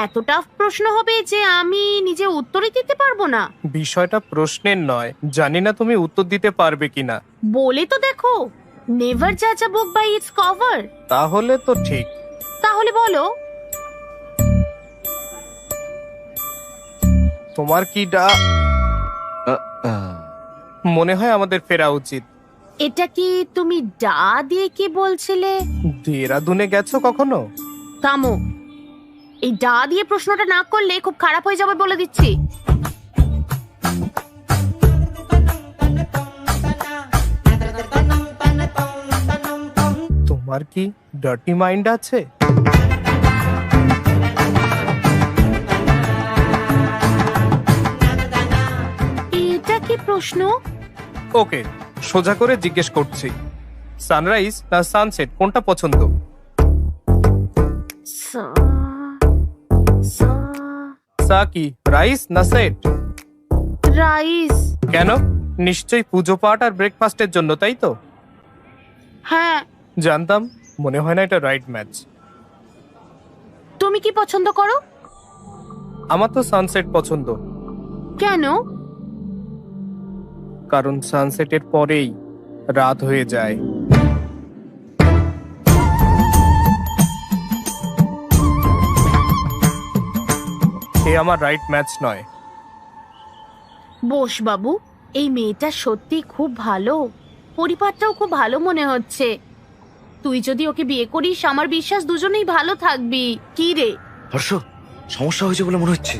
এত টাফ প্রশ্ন হবে যে আমি নিজে উত্তরই দিতে পারবো না? বিষয়টা প্রশ্নের নয়, জানি না তুমি উত্তর দিতে পারবে কিনা। বলে তো দেখো, নেভার জাজ আ বুক বাই ইটস কভার। তাহলে তো ঠিক। তাহলে বলো। তোমার কি মনে হয় আমাদের ফেরা উচিত? এটা কি তুমি ডা দিয়ে কি বলছিলে? দেরাদুনে গেছো কখনো? থামো, এই ডা দিয়ে প্রশ্নটা না করলে খুব খারাপ হয়ে যাবে বলে দিচ্ছি। তোমার কি ডার্টি মাইন্ড আছে? এটা কি প্রশ্ন? ওকে, সোজা করে জিজ্ঞেস করছি, সানরাইজ না সানসেট কোনটা পছন্দ? সা- সা- সা কি রাইস না সেট? রাইস। কেন? নিশ্চয়ই পুজো পাঠ আর ব্রেকফাস্টের জন্য, তাই তো? হ্যাঁ। জানতাম, মনে হয় না এটা রাইট ম্যাচ। তুমি কি পছন্দ করো? আমার তো সানসেট পছন্দ, কেন? কারণ সানসেটের পরেই রাত হয়ে যায়। এ আমার রাইট ম্যাচ নয়। বোস বাবু, এই মেয়েটা সত্যি খুব ভালো, পরিবারটাও খুব ভালো মনে হচ্ছে। তুই যদি ওকে বিয়ে করিস, আমার বিশ্বাস দুজনেই ভালো থাকবি। কি রে? হর্ষ, সমস্যা হয়েছে বলে মনে হচ্ছে।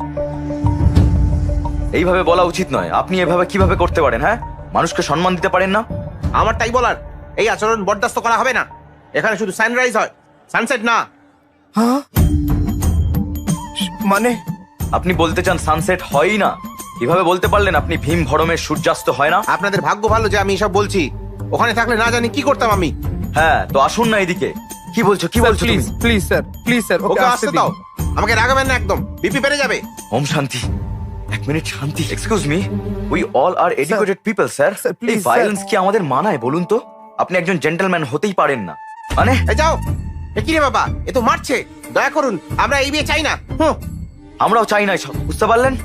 এইভাবে বলা উচিত নয়। আপনি এভাবে কিভাবে করতে পারেন? হ্যাঁ, মানুষকে সম্মান দিতে পারেন না? আমার তাই বলার, এই আচরণ বরদাস্ত করা হবে না। এখানে শুধু সানরাইজ হয়, সানসেট না। হ্যাঁ, মানে আপনি বলতে চান সানসেট হয়ই না? কিভাবে বলতে পারলেন আপনি? ভীম ভরমের সূর্যাস্ত হয় না? আপনাদের ভাগ্য ভালো যে আমি এসব বলছি, ওখানে থাকলে না জানি কি করতাম আমি। হ্যাঁ, তো আসুন না এদিকে। কি বলছো কি বলছো তুমি? Please please sir, please sir, okay okay আসতে আসতে দাও, দিন। আমাকে রাগাবেন না একদম, বিপি বেড়ে যাবে। ওম শান্তি। এক মিনিট শান্তি। Excuse me, we all are educated people sir. Sir, এই please, ভায়োলেন্স কি আমাদের মানায় বলুন তো? আপনি একজন জেন্টলম্যান হতেই পারেন না মানে? এই যাও। এ কি রে বাবা, এ তো মারছে। দয়া করুন, আমরা এই বিয়ে চাই না। আমরাও চাই না এসব, বুঝতে পারলেন?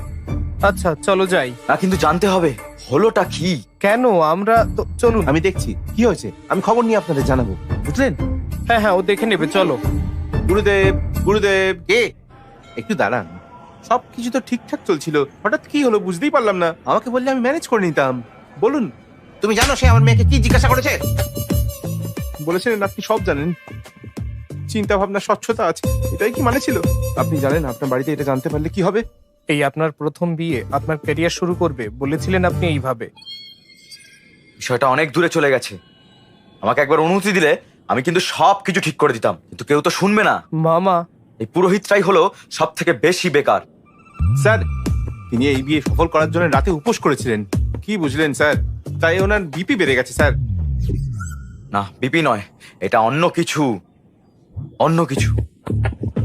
আচ্ছা চলো যাই। না, কিন্তু জানতে হবে হলোটা কি। কেন? আমরা তো চলুন। আমি দেখছি কি হয়েছে, আমি খবর নিয়ে আপনাদের জানাবো, বুঝলেন? হ্যাঁ হ্যাঁ, ও দেখে নেবে, চলো। গুরুদেব, গুরুদেব। কে? একটু দাঁড়ান, সব কিছু তো ঠিকঠাক চলছিল, হঠাৎ কি হলো বুঝতেই পারলাম না। আমাকে বললে আমি ম্যানেজ করে নিতাম। বলুন। তুমি জানো সে আমার মেয়েকে কি জিজ্ঞাসা করেছে? বলেছিলেন আপনি সব জানেন, চিন্তা ভাবনা স্বচ্ছতা আছে, এটাই কি মানে ছিল? আপনি জানেন আপনার বাড়িতে এটা জানতে পারলে কি হবে? এই আপনার প্রথম বিয়ে, আপনার ক্যারিয়ার শুরু করবে, বলেছিলেন আপনি এইভাবে। বিষয়টা অনেক দূরে চলে গেছে। আমাকে একবার অনুমতি দিলে আমি কিন্তু সব কিছু ঠিক করে দিতাম, কিন্তু কেউ তো শুনবে না। মামা, এই পুরোহিতটাই হলো সব থেকে বেশি বেকার। স্যার, তিনি এই বিয়ে সফল করার জন্য রাতে উপোস করেছিলেন, কি বুঝলেন স্যার? তাই ওনার বিপি বেড়ে গেছে স্যার। না, বিপি নয়, এটা অন্য কিছু, অন্য কিছু।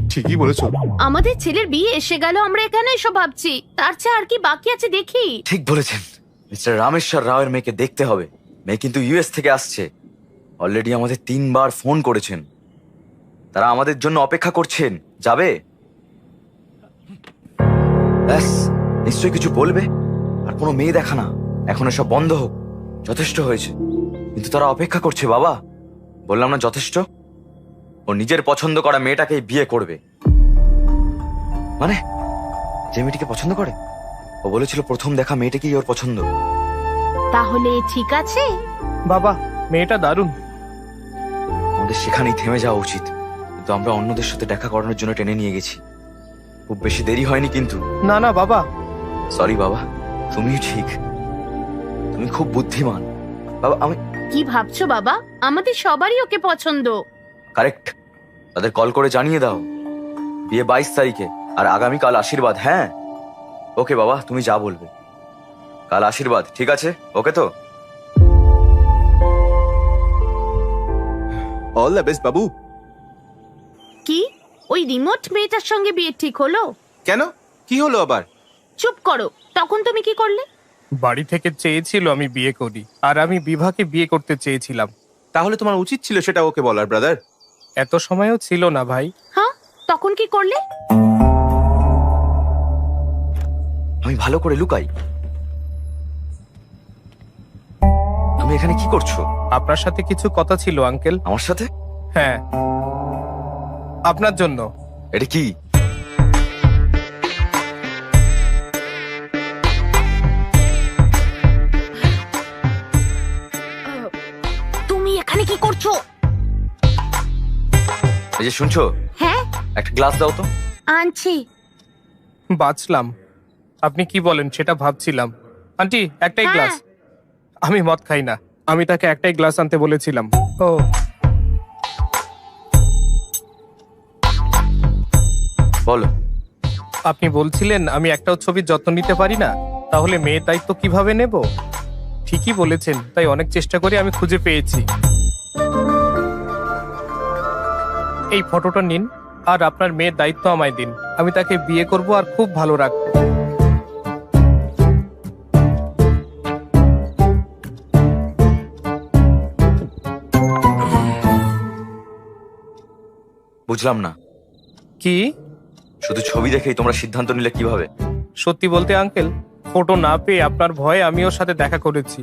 ঠিকই বলেছো। আমাদের ছেলের বিয়ে এসে গেল, আমরা এখানে এসব ভাবছি, তার চেয়ে আর কি বাকি আছে দেখি। ঠিক বলেছেন। মিস্টার রামেশ্বর রাওয়ের মেয়েকে দেখতে হবে। মেয়ে কিন্তু ইউএস থেকে আসছে। অলরেডি আমাদের 3 বার ফোন করেছেন। তারা আমাদের জন্য অপেক্ষা করছেন। যাবে? ব্যাস, নিশ্চয়ই কিছু বলবে। আর কোনো মেয়ে দেখা না, এখন এসব বন্ধ হোক, যথেষ্ট হয়েছে। কিন্তু তারা অপেক্ষা করছে বাবা। বললাম না যথেষ্ট? ও নিজের পছন্দ করা মেয়েটাকেই বিয়ে করবে। মানে যে মেয়েটিকে পছন্দ করে? ও বলেছিল প্রথম দেখা মেয়েটাকেই ওর পছন্দ। তাহলে ঠিক আছে। বাবা, মেয়েটা দারুণ। আমাদের সেখানেই থেমে যাওয়া উচিত, কিন্তু আমরা অন্যদের সাথে দেখা করানোর জন্য টেনে নিয়ে গেছি। খুব বেশি দেরি হয়নি কিন্তু। না না বাবা। সরি বাবা, তুমিও ঠিক, তুমি খুব বুদ্ধিমান। বাবা আমি কি ভাবছো বাবা? আমাদের সবারই ওকে পছন্দ। কারেক্ট। তাদের কল করে জানিয়ে দাও বিয়ে 22 তারিখে, আর আগামীকাল আশীর্বাদ। হ্যাঁ ওকে বাবা, তুমি যা বলবে। কাল আশীর্বাদ, ঠিক আছে? ওকে তো? অল দ্য বেস্ট বাবু। কি ওই রিমোট মেয়েটার সঙ্গে বিয়ে ঠিক হলো? কেন, কি হলো আবার? চুপ করো, তখন তুমি কি করলে? বাড়ি থেকে চেয়েছিল আমি বিয়ে করি, আর আমি বিভাকে বিয়ে করতে চেয়েছিলাম। তাহলে তোমার উচিত ছিল সেটা ওকে বলার, ব্রাদার। এত সময়ও ছিল না ভাই। হ্যাঁ, তখন কি করলে? আমি ভালো করে লুকাই। তুমি এখানে কি করছো? আপনার সাথে কিছু কথা ছিল আঙ্কেল। আমার সাথে? হ্যাঁ, আপনার জন্য। এটা কি? এই যে শুনছো, হ্যাঁ একটা গ্লাস দাও তো। আনছি। বাঁচলাম। আপনি কি বলেন সেটা ভাবছিলাম। আন্টি, একটাই হ্যাঁ। গ্লাস। আমি মদ খাই না, আমি তাকে একটাই গ্লাস আনতে বলেছিলাম। ও বলো। আপনি বলছিলেন আমি একটাও ছবির যত্ন নিতে পারি না, তাহলে মেয়ের দায়িত্ব কিভাবে নেব? ঠিকই বলেছেন, তাই অনেক চেষ্টা করে আমি খুঁজে পেয়েছি। এই ফটোটা নিন, আর আপনার মেয়ের দায়িত্ব আমায় দিন। আমি তাকে বিয়ে করব আর খুব ভালো রাখবো। বুঝলাম না, কি? শুধু ছবি দেখেই তোমরা সিদ্ধান্ত নিলে কিভাবে? সত্যি বলতে আঙ্কেল, ফটো না পেয়ে আপনার ভয়ে আমি ওর সাথে দেখা করেছি।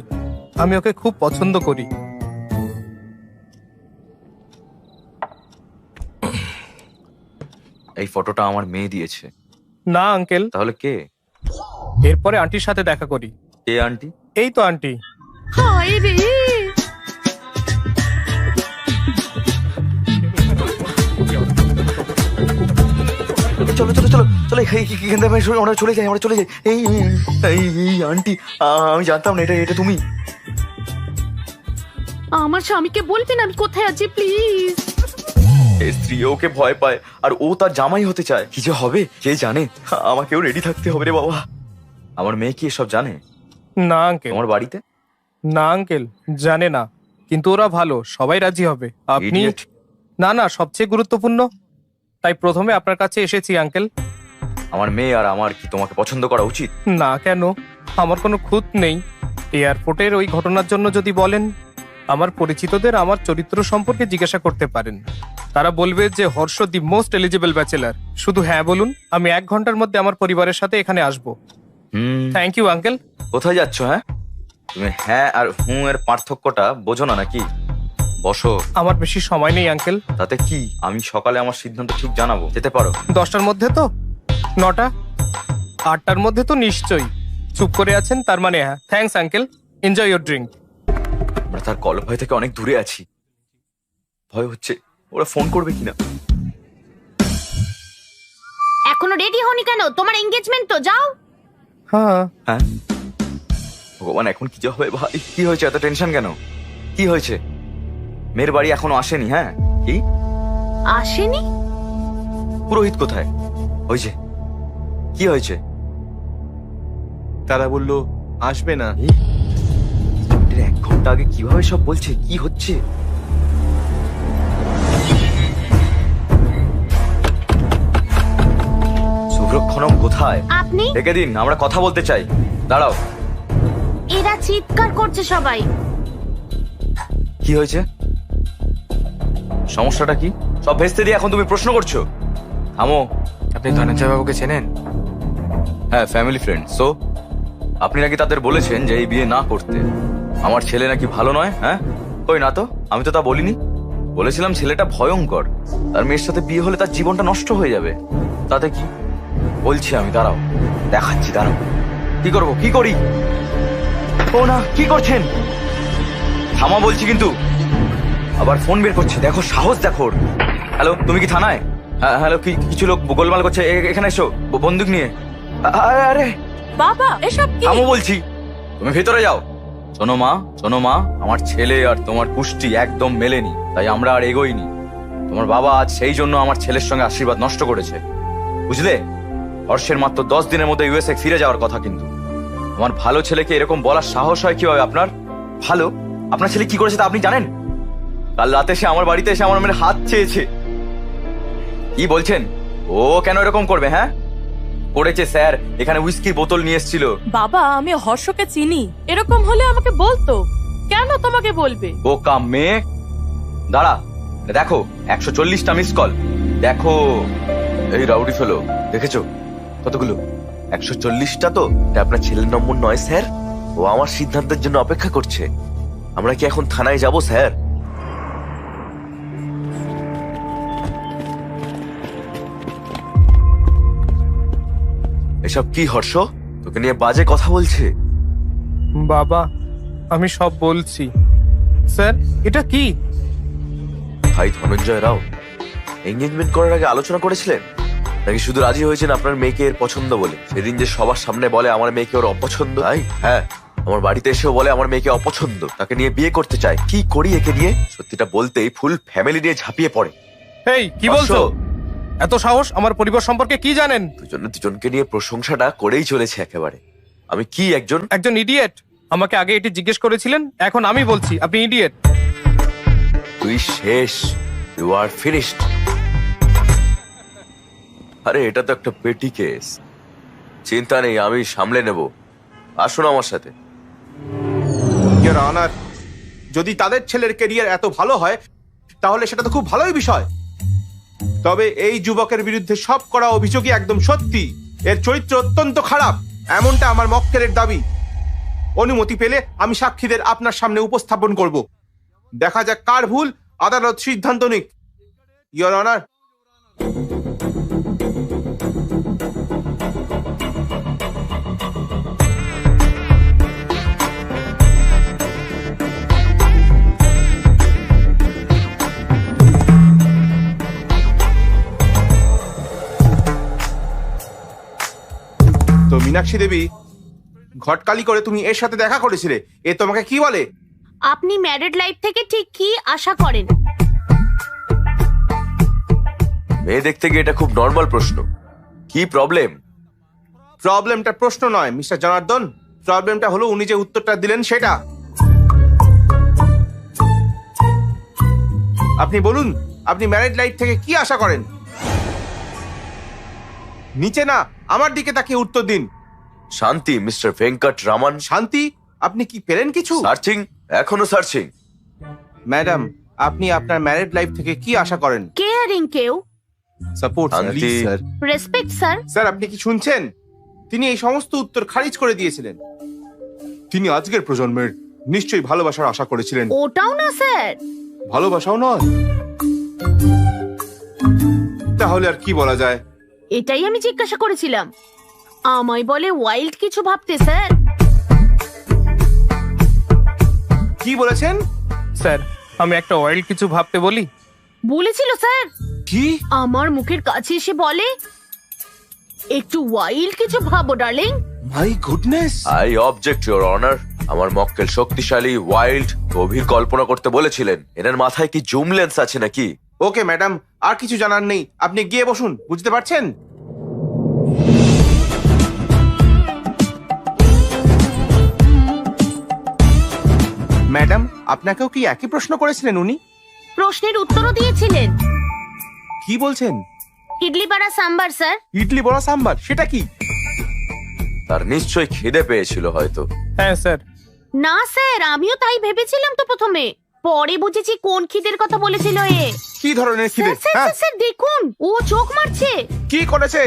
আমি ওকে খুব পছন্দ করি। এই ফটোটা আমার মেয়ে দিয়েছে। না আঙ্কেল, তাহলে কে? এরপরে আন্টির সাথে দেখা করি। কে আন্টি? এই তো আন্টি। হায় রে, চলো চলো চলো চলো, এখান থেকে আমরা চলে যাই, আমরা চলে যাই। এই এই এই আন্টি, আমি জানতাম না এটা এটা তুমি। আমার স্বামীকে বলবেন আমি কোথায় আছি প্লিজ। এই স্ত্রী ওকে ভয় পায় আর ও তার জামাই হতে চায়। কি যে হবে কে জানে। আমাকেও রেডি থাকতে হবে রে বাবা। আমার মেয়ে কি এসব জানে? না আঙ্কেল, তোমার বাড়িতে? না আঙ্কেল, জানে না, কিন্তু ওরা ভালো, সবাই রাজি হবে। আপনি Idiot. না না, সবচেয়ে গুরুত্বপূর্ণ, তাই প্রথমে আপনার কাছে এসেছি আঙ্কেল। আমার মেয়ে আর আমার কি তোমাকে পছন্দ করা উচিত? না কেন, আমার কোনো খুঁত নেই। এয়ারপোর্টের ওই ঘটনার জন্য যদি বলেন, আমার পরিচিতদের আমার চরিত্র সম্পর্কে জিজ্ঞাসা করতে পারেন। তারা বলবে যে Harsh the most eligible bachelor. শুধু হ্যাঁ বলুন, আমি 1 ঘন্টার মধ্যে আমার পরিবারের সাথে এখানে আসবো। Thank you uncle. কোথায় যাচ্ছ? হ্যাঁ, তুমি হ্যাঁ আর হুঁ এর পার্থক্যটা বোঝো না নাকি? বসো। আমার বেশি সময় নেই আঙ্কেল। তাতে কি, আমি সকালে আমার সিদ্ধান্ত ঠিক জানাবো। যেতে পারো। 10টার মধ্যে তো? 9টা? 8টার মধ্যে তো নিশ্চয়ই। চুপ করে আছেন, তার মানে হ্যাঁ। Thanks uncle, enjoy your drink. আমরা তার কল ভয় থেকে অনেক দূরে আছি। ভয় হচ্ছে ওরা ফোন করবে কিনা। এখনো রেডি হনি কেন? তোমার এঙ্গেজমেন্ট তো, যাও। হ্যাঁ, হ্যাঁ, ভগবান এখন কি যে হবে ভাই। কি হয়েছে, এত টেনশন কেন? কি হয়েছে? মেয়ের বাড়ি এখনো আসেনি? হ্যাঁ, কি আসেনি? পুরোহিত কোথায়? ওই যে, কি হয়েছে? তারা বললো আসবে না। 1 ঘন্টা আগে কিভাবে সব বলছে? কি হচ্ছে? সুব্রক্ষণম কোথায়? আপনি? ডেকে দিন, আমরা কথা বলতে চাই। দাঁড়াও। এরা চিৎকার করছে সবাই। কি হয়েছে? সমস্যাটা কি? সব ভেস্তে দিয়ে এখন তুমি প্রশ্ন করছো? থামো। আপনি ধনঞ্জয় বাবুকে চেনেন? হ্যাঁ, ফ্যামিলি ফ্রেন্ড। সো আপনি নাকি তাদের বলেছেন যে এই বিয়ে না করতে। আমার ছেলে নাকি ভালো নয়? হ্যাঁ, কই না তো, আমি তো তা বলিনি। বলেছিলাম ছেলেটা ভয়ঙ্কর, তার মেয়ের সাথে বিয়ে হলে তার জীবনটা নষ্ট হয়ে যাবে। তাতে কি? বলছি আমি, দাঁড়াও দেখাচ্ছি, দাঁড়াও। কি করবো, কি করি? ও না, কি করছেন? থামা বলছি কিন্তু। আবার ফোন বের করছে, দেখো সাহস দেখো ওর। হ্যালো, তুমি কি থানায়? হ্যাঁ, হ্যালো, কিছু লোক গোলমাল করছে, এখানে এসো বন্দুক নিয়ে। আরে আরে, বাবা এসব কি? থামো বলছি। তুমি ভেতরে যাও। শোনো মা, শোনো মা, আমার ছেলে আর তোমার পুষ্টি একদম মেলেনি, তাই আমরা আর এগোইনি। তোমার বাবা আজ সেই জন্য আমার ছেলের সঙ্গে আশীর্বাদ নষ্ট করেছে, বুঝলে? হর্ষের মাত্র 10 দিনের মধ্যে ইউএসএ ফিরে যাওয়ার কথা, কিন্তু আমার ভালো ছেলেকে এরকম বলার সাহস হয় কিভাবে আপনার? ভালো, আপনার ছেলে কি করেছে তা আপনি জানেন? কাল রাতে সে আমার বাড়িতে এসে আমার মেয়ের হাত চেয়েছে। কি বলছেন? ও কেন এরকম করবে? হ্যাঁ, করেছে স্যার, এখানে উইস্কির বোতল নিয়ে এসেছিল। বাবা আমি হর্ষকে চিনি, এরকম হলে আমাকে বলতো। কেন তোমাকে বলবে? বোকা মেয়ে। দাঁড়া, দেখো 140টা মিস কল। দেখো, এই রাউডি ফেলো, দেখেছো কতগুলো? 140টা তো। এটা আপনার ছেলের নম্বর নয় স্যার, ও আমার সিদ্ধান্তের জন্য অপেক্ষা করছে। আমরা কি এখন থানায় যাব স্যার? এসব কি হর্ষ? তোকে নিয়ে বাজে কথা বলছে। বাবা আমি সব বলছি। স্যার, এটা কি? ভাই ধনঞ্জয় রাও, এঙ্গেজমেন্ট করার আগে আলোচনা করেছিলেন নাকি শুধু রাজি হয়েছেন আপনার মেয়েকে এর পছন্দ বলে? সেদিন যে সবার সামনে বলে আমার মেয়েকে ওর অপছন্দ, তাই? হ্যাঁ, আমার বাড়িতে এসেও বলে আমার মেয়েকে অপছন্দ, তাকে নিয়ে বিয়ে করতে চায়। কি করি একে নিয়ে? সত্যিটা বলতেই ফুল ফ্যামিলি নিয়ে ঝাঁপিয়ে পড়ে। এই কি বলছো? এত সাহস! আমার পরিবার সম্পর্কে কি জানেন? দুজনকে নিয়ে প্রশংসাটা করেই চলেছে একেবারে। আমি কি একজন ইডিয়েট। আমাকে আগে এটি জিজ্ঞেস করেছিলেন, এখন আমি বলছি আপনি ইডিয়েট। তুই শেষ, ইউ আর ফিনিশড। আরে এটা তো একটা পেটি কেস, চিন্তা নেই, আমি সামলে নেব। আসুন আমার সাথে। ইওর অনার, যদি তাদের ছেলের ক্যারিয়ার এত ভালো হয় তাহলে সেটা তো খুব ভালোই বিষয়। তবে এই যুবকের বিরুদ্ধে সব করা অভিযোগই একদম সত্যি। এর চরিত্র অত্যন্ত খারাপ, এমনটা আমার মক্কেলের দাবি। অনুমতি পেলে আমি সাক্ষীদের আপনার সামনে উপস্থাপন করব। দেখা যাক কার ভুল, আদালত সিদ্ধান্ত নিক। Your honour. তো মীনাক্ষী দেবী, ঘটকালি করে তুমি এর সাথে দেখা করেছিলে, এ তোমাকে কি বলে? আপনি ম্যারিড লাইফ থেকে ঠিক কি আশা করেন? মেয়ে দেখতে গিয়ে এটা খুব নর্মাল প্রশ্ন। কি প্রবলেম? প্রবলেমটা প্রশ্ন নয় মিস্টার জনার্দন, প্রবলেমটা হলো উনি যে উত্তরটা দিলেন সেটা। আপনি বলুন, আপনি ম্যারিড লাইফ থেকে কি আশা করেন? নিচে না, আমার দিকে তাকিয়ে উত্তর দিন। শান্তি, মিস্টার ভেঙ্কট রামান। শান্তি? আপনি কি পেলেন কিছু? সার্চিং, এখনো সার্চিং। ম্যাডাম, আপনি আপনার ম্যারিড লাইফ থেকে কি আশা করেন? কেয়ারিং কেউ, সাপোর্ট শান্তি। স্যার। Respect sir. স্যার, আপনি কি শুনছেন? তিনি এই সমস্ত উত্তর খারিজ করে দিয়েছিলেন। তিনি আজকের প্রজন্মের নিশ্চয়ই ভালোবাসার আশা করেছিলেন। ওটাও না স্যার। ভালোবাসাও নয়? তাহলে আর কি বলা যায়? এটাই আমি জিজ্ঞাসা করেছিলাম। আমায় বলে ওয়াইল্ড কিছু ভাবতে স্যার। কি বলেছেন? স্যার, আমি একটা ওয়াইল্ড কিছু ভাবতে বলি। বলেছিল স্যার। কি? আমার মুখের কাছে এসে বলে একটু ওয়াইল্ড কিছু ভাবো darling. My goodness. I object your honour. আমার মক্কেল শক্তিশালী, ওয়াইল্ড, গভীর কল্পনা করতে বলেছিলেন। এনার মাথায় কি জুম লেন্স আছে নাকি? ওকে ম্যাডাম, আর কিছু জানার নেই, আপনি গিয়ে বসুন। বুঝতে পারছেন? ম্যাডাম, আপনাকেও কি একই প্রশ্ন করেছিলেন উনি? প্রশ্নের উত্তরও দিয়েছিলেন। কি বলছেন? ইডলি পাড়া সাম্বার স্যার। ইডলি বড়া সাম্বার, সেটা কি? তার নিশ্চয়ই খিদে পেয়েছিল হয়তো। হ্যাঁ স্যার। না স্যার, আমিও তাই ভেবেছিলাম তো প্রথমে, পরে বুঝেছি কোন খিদের কথা বলেছিল এ। কি ধরনের খিদে? স্যার, স্যার, স্যার, দেখুন ও চোখ মারছে। কি করেছে?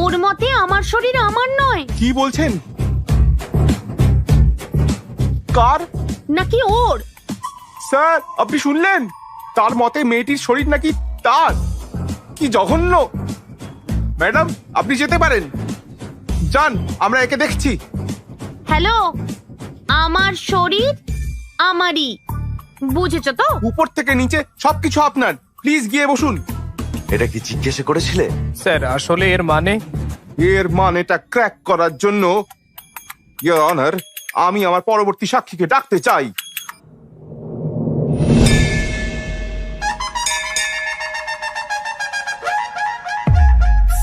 ওর মতে আমার শরীর আমার নয়। কি বলছেন? কার? নাকি ওর। স্যার, আপনি শুনলেন? তার মতে মেয়েটির শরীর নাকি তার। কি জঘন্য! ম্যাডাম, আপনি যেতে পারেন, যান, আমরা একে দেখছি। হ্যালো, আমার শরীর আমারই, বুঝেছো তো? উপর থেকে নিচে সবকিছু আপনার। প্লিজ গিয়ে বসুন। এটা কি জিজ্ঞাসা করেছিলে? স্যার, আসলে এর মানে এর মানেটা ক্র্যাক করার জন্য ইওর অনার, আমি আমার পরবর্তী সাক্ষীকে ডাকতে চাই।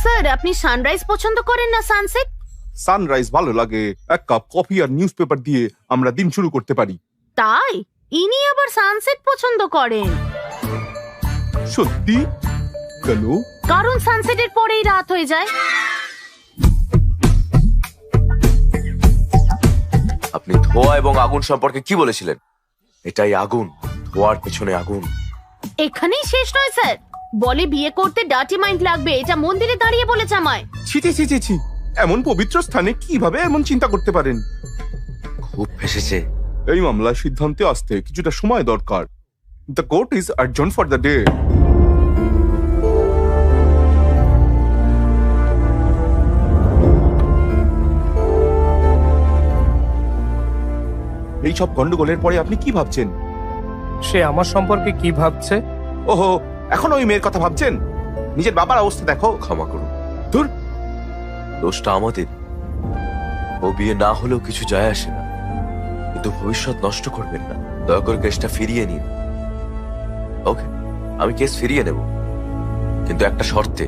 স্যার, আপনি সানরাইজ পছন্দ করেন না সানসেট? সানরাইজ ভালো লাগে, এক কাপ কফি আর নিউজ পেপার দিয়ে আমরা দিন শুরু করতে পারি। তাই ইনি আবার সানসেট পছন্দ করেন? সত্যি? কেন? কারণ সানসেটের পরেই রাত হয়ে যায়। আপনি ধোঁয়া এবং আগুন সম্পর্কে কি বলেছিলেন? এটাই আগুন, ধোঁয়ার পেছনে আগুন। এখানেই শেষ নয় স্যার, বলে বিয়ে করতে ডার্টি মাইন্ড লাগবে, এটা মন্দিরে দাঁড়িয়ে বলেছে আমায়। ছি ছি ছি ছি ছি, এমন পবিত্র স্থানে কিভাবে এমন চিন্তা করতে পারেন? খুব ফেসেছে। এই মামলার সিদ্ধান্তে আসতে কিছুটা সময় দরকার। The court is adjourn for the day. এই সব গন্ডগোলের পরে আপনি কি ভাবছেন? সে আমার সম্পর্কে কি ভাবছে? ওহো, এখন ওই মেয়ের কথা ভাবছেন? নিজের বাবার অবস্থা দেখো। ক্ষমা করুন, ধুর, দোষটা আমাদের। ও বিয়ে না হলেও কিছু যায় আসে না, কিন্তু ভবিষ্যৎ নষ্ট করবেন না। দয়া করে কেসটা ফিরিয়ে নিন। ওকে, আমি কেস ফিরিয়ে নেব, কিন্তু একটা শর্তে।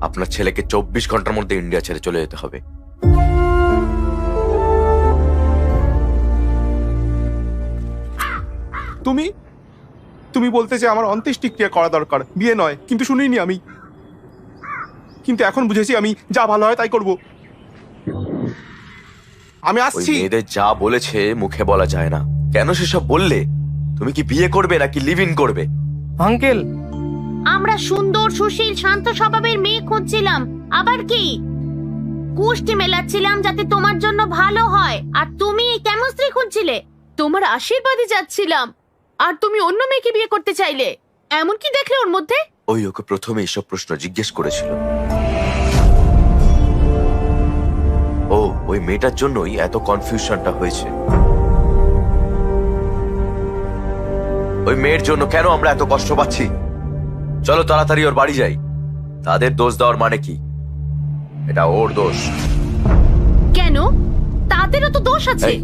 আপনার ছেলেকে 24 ঘন্টার মধ্যে ইন্ডিয়া ছেড়ে চলে যেতে হবে। তুমি তুমি বলতে যে আমার অন্ত্যেষ্টিক্রিয়া করা দরকার, বিয়ে নয়, কিন্তু শুনিনি আমি। কিন্তু এখন বুঝেছি আমি যা ভালো হয় তাই করব। আমি ওই আসছি। মেয়েদের যা বলেছে মুখে বলা যায় না। কেন সেসব বললে? তুমি কি বিয়ে করবে নাকি লিভ ইন করবে? আঙ্কেল, আমরা সুন্দর সুশীল শান্ত স্বভাবের মেয়ে খুঁজছিলাম, আবার কি কুষ্টি মেলাচ্ছিলাম যাতে তোমার জন্য ভালো হয়। আর তুমি কেমন স্ত্রী খুঁজছিলে? তোমার আশীর্বাদে যাচ্ছিলাম, আর তুমি অন্য মেয়েকে বিয়ে করতে চাইলে। এমন কি দেখলে ওর মধ্যে? ওই ওকে প্রথমে এইসব প্রশ্ন জিজ্ঞেস করেছিল। ও ওই মেয়েটার জন্যই এত কনফিউশনটা হয়েছে। ওই মেয়ের জন্য কেন আমরা এত কষ্ট পাচ্ছি? চলো তাড়াতাড়ি ওর বাড়ি যাই। তাদের দোষ দেওয়ার মানে কি? এটা ওর দোষ। কেন? তাদেরও তো দোষ আছে। এই,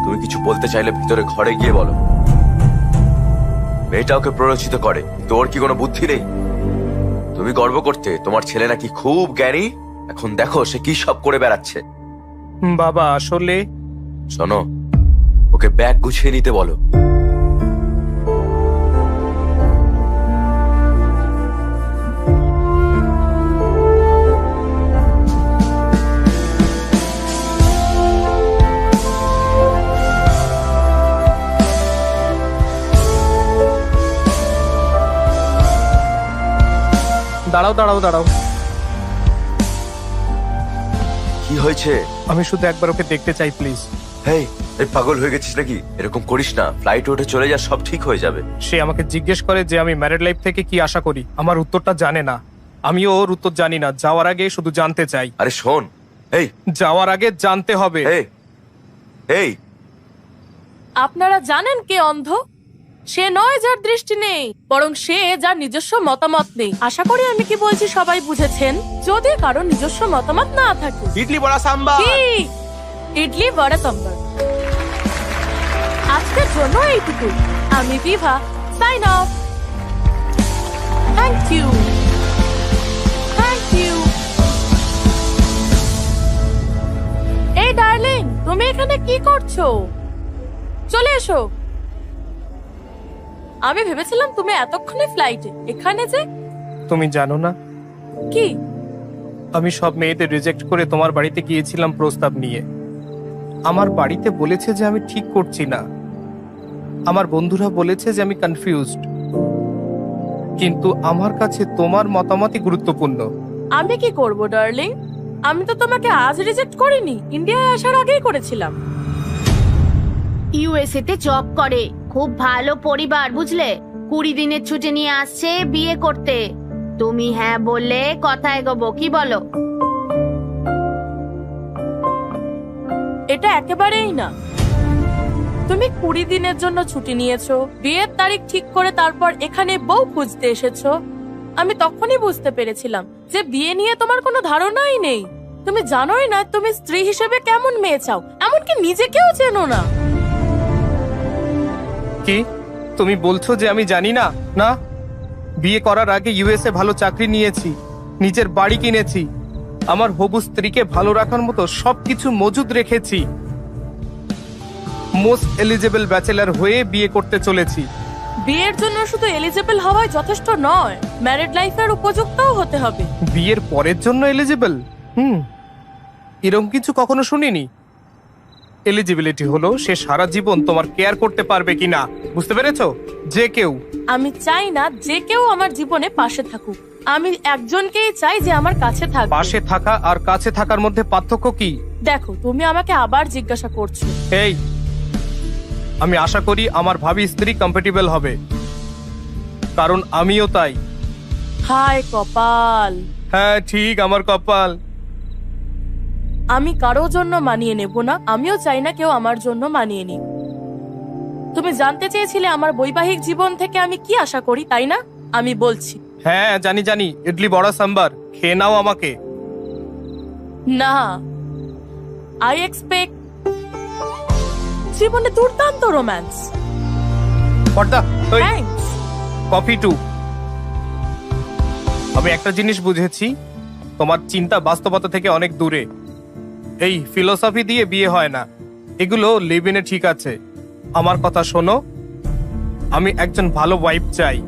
তুমি কিছু বলতে চাইলে ভিতরে ঘরে গিয়ে বলো। মেয়েটা ওকে প্ররোচিত করে, কিন্তু ওর কি কোনো বুদ্ধি নেই? তুমি গর্ব করতে তোমার ছেলে নাকি খুব জ্ঞানী, এখন দেখো সে কি সব করে বেড়াচ্ছে। বাবা আসলে শোনো, ওকে ব্যাগ গুছিয়ে নিতে বলো। দাঁড়াও দাঁড়াও দাঁড়াও, কি হয়েছে? আমি শুধু একবার ওকে দেখতে চাই প্লিজ। হেই, এই পাগল হয়ে গেছিস নাকি? এরকম করিস না, ফ্লাইটে উঠে চলে যা, সব ঠিক হয়ে যাবে। সে আমাকে জিজ্ঞেস করে যে আমি ম্যারিড লাইফ থেকে কি আশা করি। আমার উত্তরটা জানে না, আমিও ওর উত্তর জানি না। যাওয়ার আগে শুধু জানতে চাই। আরে শোন, এই যাওয়ার আগে জানতে হবে। এই এই আপনারা জানেন কে অন্ধ? সে নয় যার দৃষ্টি নেই, বরং সে যার নিজস্ব মতামত নেই। আশা করি আমি কি বলছি সবাই বুঝেছেন। যদি কারো নিজস্ব মতামত না থাকে। ইডলি বড়া সাম্বার। কি? ইডলি বড়া সাম্বার। আজকের জন্য এইটুকু। আমি Bibha, sign off. Thank you, thank you. এই ডার্লিং, তুমি এখানে কি করছো? চলে এসো। আমি ভেবেছিলাম তুমি এতক্ষণে ফ্লাইটে। এখানে যে তুমি জানো না, কি? আমি সব মেয়েদের রিজেক্ট করে তোমার বাড়িতে গিয়েছিলাম প্রস্তাব নিয়ে। আমার বাড়িতে বলেছে যে আমি ঠিক করছি না, আমার বন্ধুরা বলেছে যে আমি কনফিউজড, কিন্তু আমার কাছে তোমার মতামতই গুরুত্বপূর্ণ। আমি কি করব ডার্লিং? আমি তো তোমাকে আজ রিজেক্ট করিনি, ইন্ডিয়ায় আসার আগেই করেছিলাম। ইউএসএ তে জব করে, খুব ভালো পরিবার, বুঝলে। 20 দিনের ছুটি নিয়ে আসছে বিয়ে করতে। তুমি হ্যাঁ বললে কথা এগোবো, কি বলো? এটা একেবারেই না। তুমি 20 দিনের জন্য ছুটি নিয়েছো, বিয়ের তারিখ ঠিক করে তারপর এখানে বউ খুঁজতে এসেছো। আমি তখনই বুঝতে পেরেছিলাম যে বিয়ে নিয়ে তোমার কোনো ধারণাই নেই। তুমি জানোই না তুমি স্ত্রী হিসেবে কেমন মেয়ে চাও, এমনকি নিজেকেও চেনো না। কি তুমি বলছো যে আমি জানি না? না, বিয়ে করার আগে ইউএসএ ভালো চাকরি নিয়েছি, নিজের বাড়ি কিনেছি, আমার হবু স্ত্রীকে ভালো রাখার মতো সবকিছু মজুদ রেখেছি। মোস্ট এলিজেবল ব্যাচেলার হয়ে বিয়ে করতে চলেছি। বিয়ের জন্য শুধু এলিজিবল হওয়াই যথেষ্ট নয়, ম্যারিড লাইফের উপযুক্তও হতে হবে। বিয়ের পরের জন্য এলিজিবল? এরকম কিছু কখনো শুনিনি। এলিজিবিলিটি হলো সে সারা জীবন তোমার কেয়ার করতে পারবে কিনা, বুঝতে পেরেছো? যে কেউ। আমি চাই না যে কেউ আমার জীবনে পাশে থাকুক, আমি একজনকেই চাই যে আমার কাছে থাকবে। পাশে থাকা আর কাছে থাকার মধ্যে পার্থক্য কি? দেখো, তুমি আমাকে আবার জিজ্ঞাসা করছো। এই, আমি আশা করি আমার ভাবি স্ত্রী কম্প্যাটিবল হবে, কারণ আমিও তাই। হায় কপাল। হ্যাঁ ঠিক, আমার কপাল। আমি কারো জন্য মানিয়ে নেব না, আমিও চাই না কেউ আমার জন্য মানিয়ে নিক। তুমি জানতে চেয়েছিলে আমার বৈবাহিক জীবন থেকে আমি কি আশা করি, তাই না? আমি বলছি হ্যাঁ জানি জানি, ইডলি বড়া সাম্বার, খেয়ে নাও আমাকে। না। আই এক্সপেক্ট জীবনে দুর্দান্ত রোম্যান্স। পর্দা ওই থ্যাঙ্কস। Coffee two. আমি একটা জিনিস বুঝেছি, তোমার চিন্তা বাস্তবতা থেকে অনেক দূরে। এই ফিলোসফি দিয়ে বিয়ে হয় না, এগুলো লিভ ইনে ঠিক আছে। আমার কথা শোনো, আমি একজন ভালো ওয়াইফ চাই,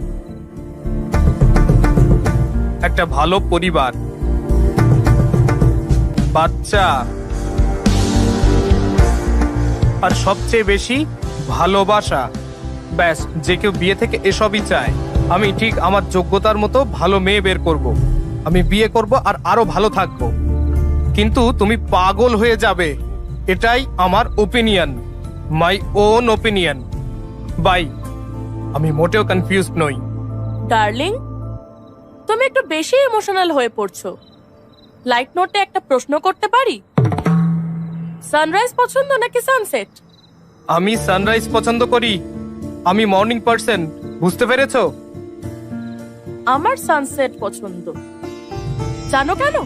একটা ভালো পরিবার, বাচ্চা, আর সবচেয়ে বেশি ভালোবাসা। ব্যাস, যে কেউ বিয়ে থেকে এসবই চায়। আমি ঠিক আমার যোগ্যতার মতো ভালো মেয়ে বের করব। আমি বিয়ে করব আর আরো ভালো থাকবো, কিন্তু তুমি পাগল হয়ে যাবে। এটাই আমার opinion, my own opinion. Bye. আমি মোটেও কনফিউজড নই। ডার্লিং, তুমি একটু বেশি ইমোশনাল হয়ে পড়ছো। লাইট নোটে একটা প্রশ্ন করতে পারি? সানরাইজ পছন্দ নাকি সানসেট? আমি সানরাইজ পছন্দ করি, আমি মর্নিং পার্সন, বুঝতে পেরেছো? আমার সানসেট পছন্দ। জানো কেন?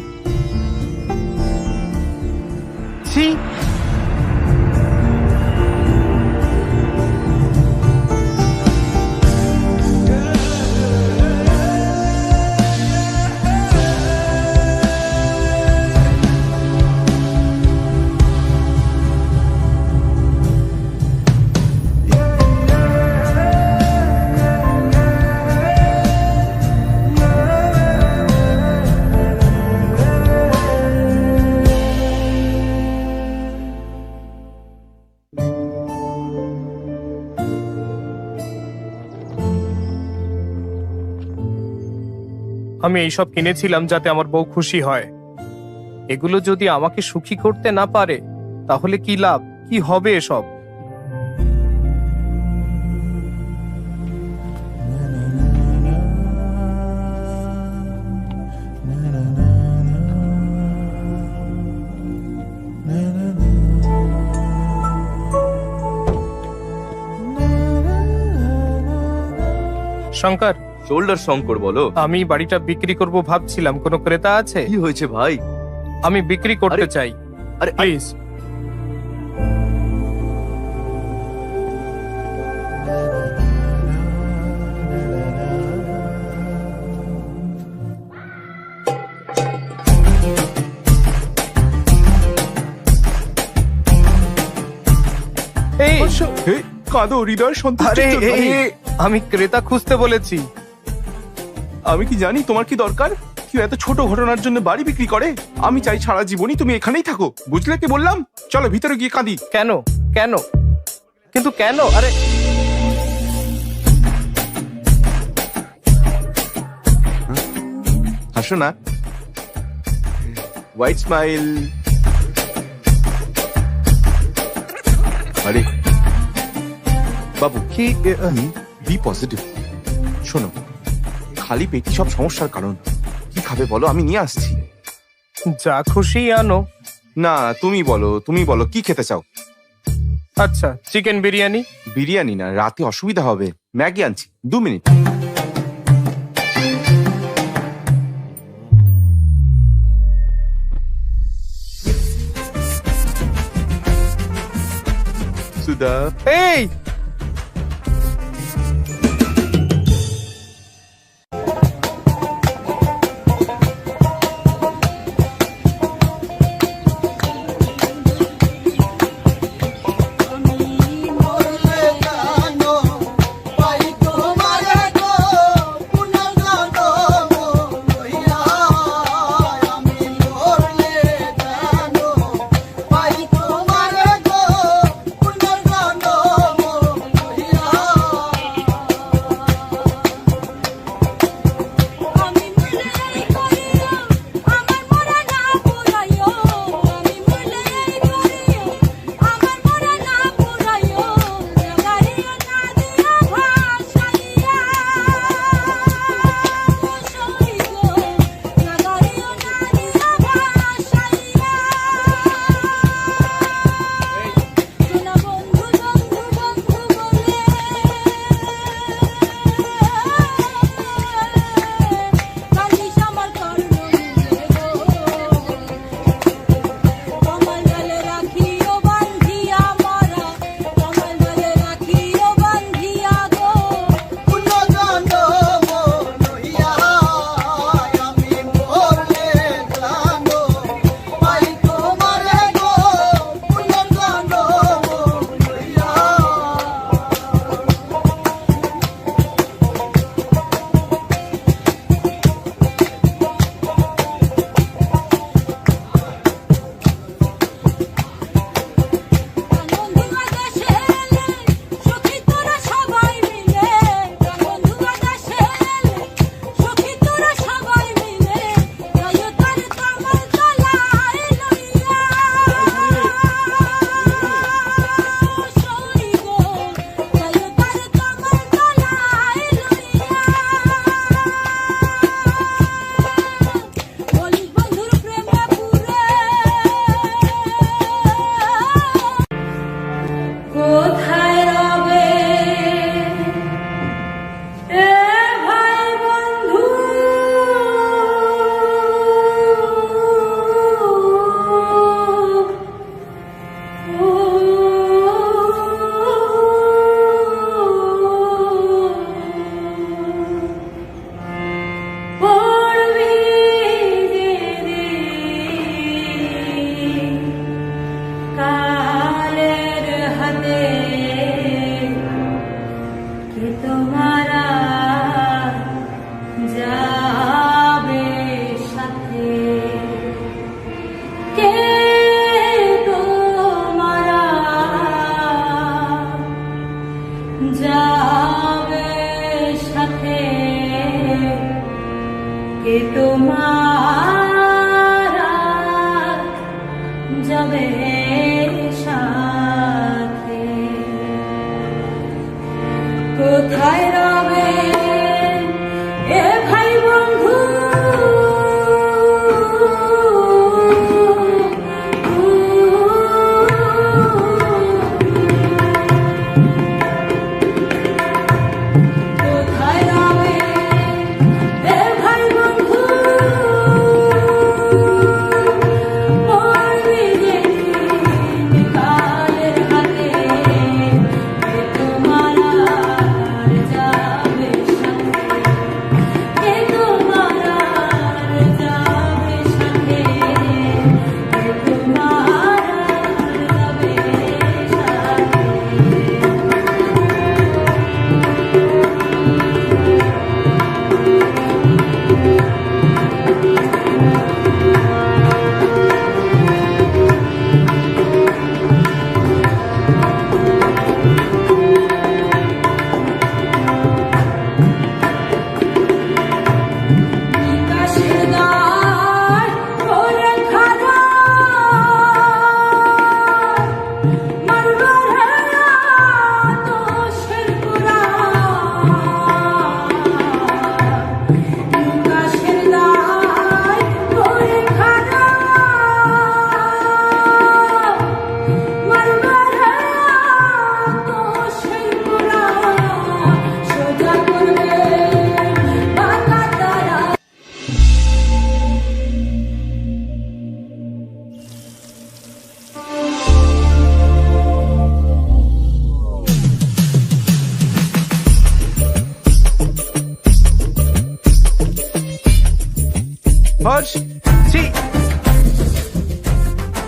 ছি, আমি এইসব কিনেছিলাম যাতে আমার বউ খুশি হয়। এগুলো যদি আমাকে সুখী করতে না পারে তাহলে কি লাভ, কি হবে এসব? শঙ্কর, শোল্ডার শঙ্কর বলো। আমি বাড়িটা বিক্রি করব ভাবছিলাম, কোনো ক্রেতা আছে? কি হয়েছে ভাই? আমি বিক্রি করতে আরে- চাই, আরে প্লিজ। এই, হে, কাঁদো হৃদয় আরে সন্তুষ্টি। এই, আমি ক্রেতা খুঁজতে বলেছি। আমি কি জানি তোমার কি দরকার? কেউ এত ছোট ঘটনার জন্য বাড়ি বিক্রি করে? আমি চাই সারা জীবনই তুমি এখানেই থাকো, বুঝলে কি বললাম? চলো ভিতরে গিয়ে কাঁদি। কেন কেন কিন্তু কেন? আরে হাসো না, হোয়াইট স্মাইল। আরে বাবু, কি বি পজিটিভ। শোনো, খালি পেটি সব সমস্যার কারণ। কি খাবে বলো, আমি নিয়ে আসছি। যা খুশি আনো। না, তুমি বলো কি খেতে চাও? আচ্ছা, চিকেন বিরিয়ানি। বিরিয়ানি না, রাতে অসুবিধা হবে। ম্যাগি আনছি, 2 মিনিট। সুধা, এই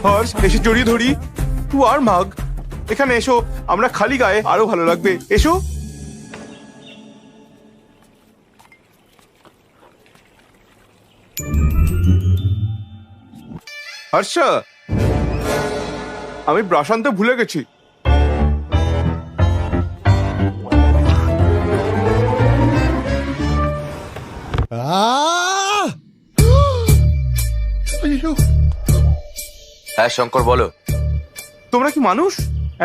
হর্ষ, এসে জড়িয়ে ধরি। তুই আর মাগ, এখানে এসো, আমরা খালি গায়ে আরো ভালো লাগবে, এসো। হর্ষ, আমি ব্রাশ আনতে ভুলে গেছি। হ্যাঁ শঙ্কর, বলো। তোমরা কি মানুষ?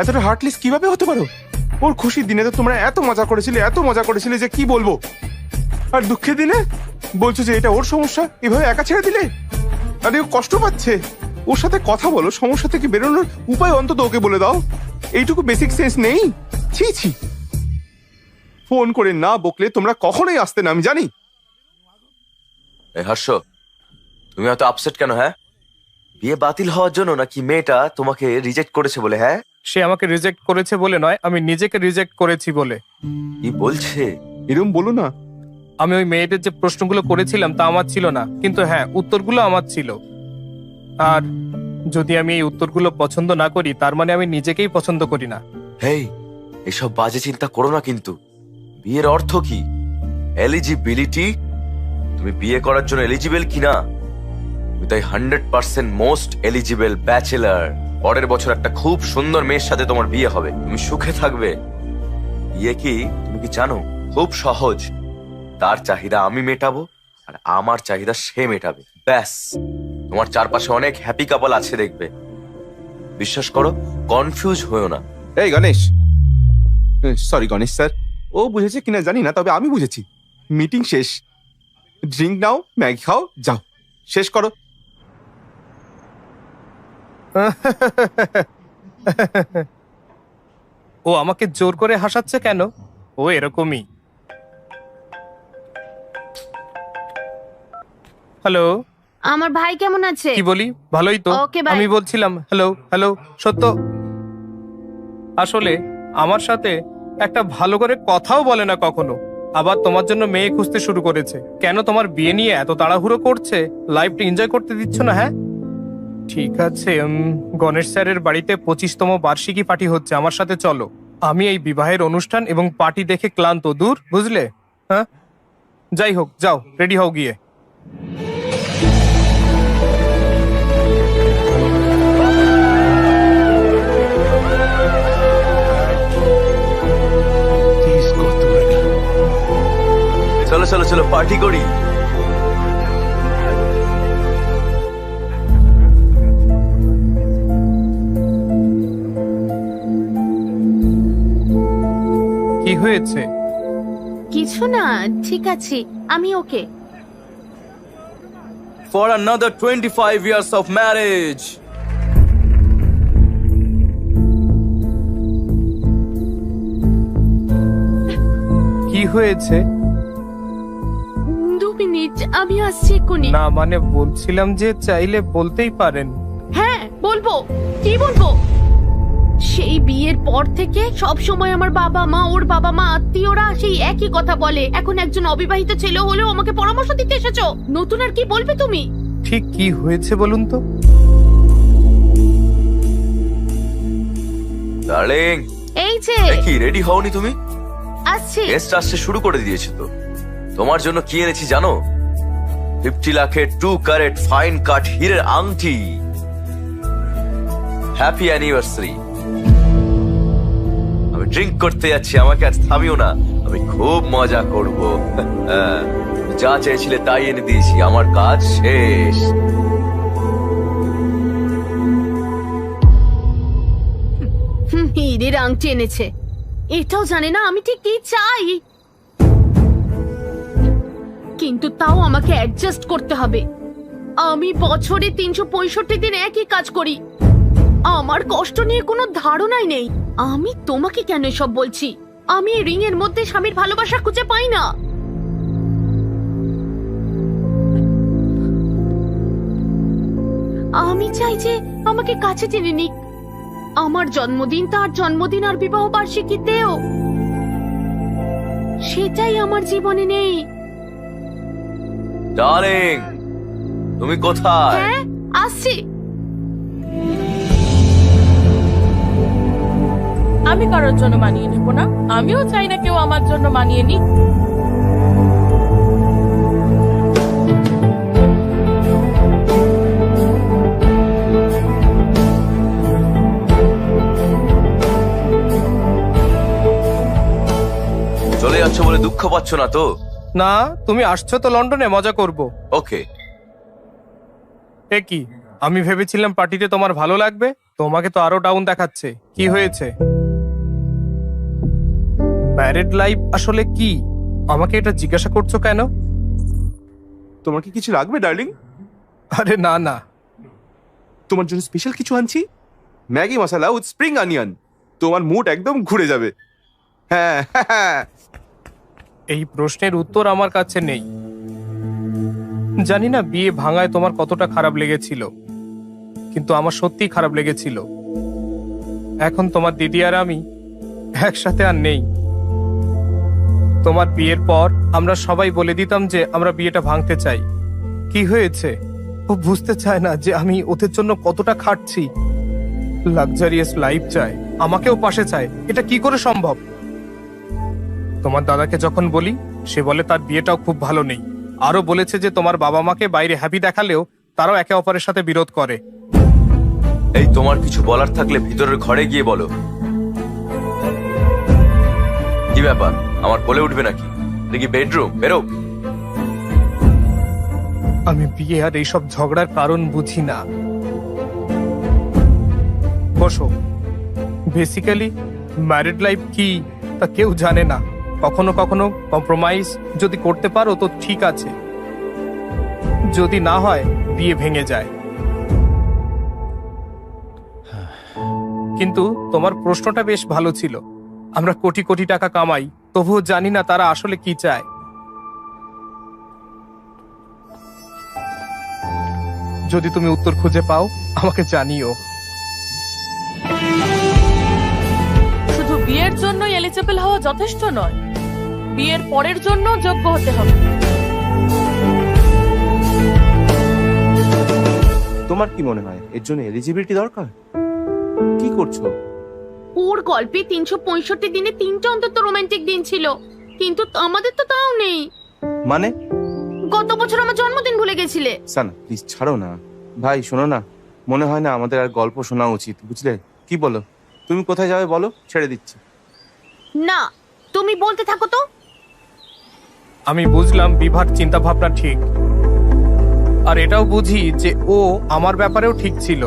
এতটা হার্টলেস কিভাবে হতে পারো? ওর খুশির দিনে তো তোমরা এত মজা করেছিলে যে কি বলবো, আর দুঃখের দিনে বলছো যে এটা ওর সমস্যা, এভাবে একা ছেড়ে দিলে। আরে ও কষ্ট পাচ্ছে, ওর সাথে কথা বলো, সমস্যা থেকে বেরোনোর উপায় অন্তত ওকে বলে দাও। এইটুকু বেসিক সেন্স নেই? ছি ছি, ফোন করে না বকলে তোমরা কখনোই আসতে না, আমি জানি। এই হর্ষ, তুমি এত আপসেট কেন? হ্যাঁ, বিয়ে বাতিল হওয়ার জন্য নাকি মেয়েটা তোমাকে রিজেক্ট করেছে বলে? হ্যাঁ, সে আমাকে রিজেক্ট করেছে বলে নয়, আমি নিজেকে রিজেক্ট করেছি বলে। কি বলছে? এরকম বলো না। আমি ওই মেয়েদের যে প্রশ্নগুলো করেছিলাম তা আমার ছিল না, কিন্তু হ্যাঁ, উত্তরগুলো আমার ছিল। আর যদি আমি এই উত্তরগুলো পছন্দ না করি, তার মানে আমি নিজেকেই পছন্দ করি না। হেই, এসব বাজে চিন্তা করো না কিন্তু। বিয়ের অর্থ কি? এলিজিবিলিটি। তুমি বিয়ে করার জন্য এলিজিবল কিনা? তুমি তাই 100% মোস্ট এলিজিবল ব্যাচেলার। পরের বছর একটা খুব সুন্দর মেয়ের সাথে তোমার বিয়ে হবে, তুমি সুখে থাকবে। বিয়ে কি তুমি কি জানো? খুব সহজ। তার চাহিদা আমি মেটাবো, আর আমার চাহিদা সে মেটাবে, ব্যাস। তোমার চারপাশে অনেক হ্যাপি কাপল আছে, দেখবে। বিশ্বাস করো, কনফিউজ হয়েও না। এই গণেশ, সরি গণেশ স্যার, ও বুঝেছে কিনা জানি না, তবে আমি বুঝেছি। মিটিং শেষ, ড্রিঙ্ক নাও, ম্যাগি খাও, যাও, শেষ করো। ও আমাকে জোর করে হাসাচ্ছে কেন? ও এরকমই। হ্যালো, আমার ভাই কেমন আছে? কি বলি? ভালোই তো। Okay, bye. আমি বলছিলাম হ্যালো হ্যালো। সত্য, আসলে আমার সাথে একটা ভালো করে কথাও বলে না কখনো। আবার তোমার জন্য মেয়ে খুঁজতে শুরু করেছে। কেন তোমার বিয়ে নিয়ে এত তাড়াহুড়ো করছে? লাইফটা এনজয় করতে দিচ্ছ না? হ্যাঁ ঠিক আছে, গণেশ স্যারের বাড়িতে 25তম বার্ষিকী পার্টি হচ্ছে, আমার সাথে চলো। আমি এই বিবাহের অনুষ্ঠান এবং পার্টি দেখে ক্লান্ত, দূর, বুঝলে? হ্যাঁ, যাই হোক, যাও, রেডি হও গিয়ে। চলো চলো চলো, পার্টি করি। কি হয়েছে? কিছু না, ঠিক আছে, আমি ওকে। For another 25 years of marriage. কি হয়েছে? 2 মিনিট, আমি আসছি এক্ষুনি। না মানে বলছিলাম যে চাইলে বলতেই পারেন। হ্যাঁ বলবো, কি বলবো? সেই বিয়ের পর থেকে সব সময় আমার বাবা মা, ওর বাবা মা, আত্মীয়রা সেই একই কথা বলে। এখন একজন অবিবাহিত ছেলে হলেও আমাকে পরামর্শ দিতে এসেছো। নতুন আর কি বলবে তুমি? ঠিক কি হয়েছে বলুন তো? ডার্লিং, এই যে কি রেডি হওনি তুমি? আসছি। গেস্ট আসতে শুরু করে দিয়েছে তো। তোমার জন্য কি এনেছি জানো? 50 লাখের 2 ক্যারেট ফাইন কাট হীরের আংটি। Happy anniversary. আমি ড্রিঙ্ক করতে যাচ্ছি, আমাকে আজ থামিও না, আমি খুব মজা করব। যা চেয়েছিলে তাই এনে দিয়েছি, আমার কাজ শেষ। হীরের আংটি এনেছে, এটাও জানে না আমি ঠিক কি চাই। কিন্তু তাও আমাকে অ্যাডজাস্ট করতে হবে। আমি বছরে 365 দিন একই কাজ করি। আমার কষ্ট নিয়ে কোনো ধারণাই নেই। আমি তোমাকে কেন এসব বলছি? আমি এই রিং এর মধ্যে স্বামীর ভালোবাসা খুঁজে পাই না। আমি চাই যে আমাকে কাছে টেনে নিক। আমার জন্মদিন, তার জন্মদিন আর বিবাহ বার্ষিকীতেও। সেটাই আমার জীবনে নেই। ডার্লিং, তুমি কোথায়? হ্যাঁ, আসছি। আমি কারোর জন্য মানিয়ে নেব না, আমিও চাই না কেউ আমার জন্য মানিয়ে নিক। চলে যাচ্ছ বলে দুঃখ পাচ্ছ না তো? না, তুমি আসছো তো লন্ডনে মজা করব। ওকে। এ কি, আমি ভেবেছিলাম পার্টিতে তোমার ভালো লাগবে, তোমাকে তো আরো ডাউন দেখাচ্ছে। কি হয়েছে? ম্যারিড লাইফ আসলে কি? আমাকে এটা জিজ্ঞাসা করছো কেন? তোমার কি কিছু লাগবে ডার্লিং? আরে না না, তোমার জন্য স্পেশাল কিছু আনছি, Maggi masala with spring onion. তোমার মুড একদম ঘুরে যাবে। হ্যাঁ হ্যাঁ। এই প্রশ্নের উত্তর আমার কাছে নেই। জানি না বিয়ে ভাঙায় তোমার কতটা খারাপ লেগেছিল, কিন্তু আমার সত্যি খারাপ লেগেছিল। এখন তোমার দিদি আর আমি একসাথে আর নেই। তোমার বিয়ের পর আমরা সবাই বলে দিতাম যে আমরা বিয়েটা ভাঙতে চাই। কি হয়েছে? ও বুঝতে চায় না যে আমি ওদের জন্য কতটা খাটছি। লাক্সারিয়াস লাইফ চায়, আমাকেও পাশে চায়। এটা কি করে সম্ভব? তোমার দাদাকে যখন বলি, সে বলে তার বিয়েটাও খুব ভালো নেই। আরো বলেছে যে তোমার বাবা মাকে বাইরে হ্যাপি দেখালেও তারাও একে অপরের সাথে বিরোধ করে। এই তোমার কিছু বলার থাকলে ভিতরের ঘরে গিয়ে বলো। কি ব্যাপার, আমার বলে উঠবে নাকি? দেখি বেডরুম, বেরো। আমি বিয়ে আর এইসব ঝগড়ার কারণ বুঝি না। বসো। বেসিক্যালি ম্যারিড লাইফ কি তা কেউ জানে না। কখনো কখনো কম্প্রোমাইজ যদি করতে পারো তো ঠিক আছে, যদি না হয় বিয়ে ভেঙে যায়। কিন্তু তোমার প্রশ্নটা বেশ ভালো ছিল। আমরা কোটি কোটি টাকা কামাই, তবুও জানি না তারা আসলে কি চায়। যদি তুমি উত্তর খুঁজে পাও আমাকে জানিও। শুধু বিয়ের জন্য এলিজিবল হওয়া যথেষ্ট নয়, বিয়ের পরের জন্য যোগ্য হতে হবে। তোমার কি মনে হয় এর জন্য এলিজিবিলিটি দরকার? কি করছো? ওর গল্পে 365 দিনে 3টা অন্তত রোমান্টিক দিন ছিল, কিন্তু আমাদের তো তাও নেই। মানে? গত বছর আমার জন্মদিন ভুলে গেছিলে। সানা প্লিজ ছাড়ো না। ভাই শোনো না, মনে হয় না আমাদের আর গল্প শোনা উচিত, বুঝলে? কি বলো? তুমি কোথায় যাবে বলো, ছেড়ে দিচ্ছি। না, তুমি বলতে থাকো তো। আমি বুঝলাম বিভার চিন্তা ভাবনা ঠিক, আর এটাও বুঝি যে ও আমার ব্যাপারেও ঠিক ছিল।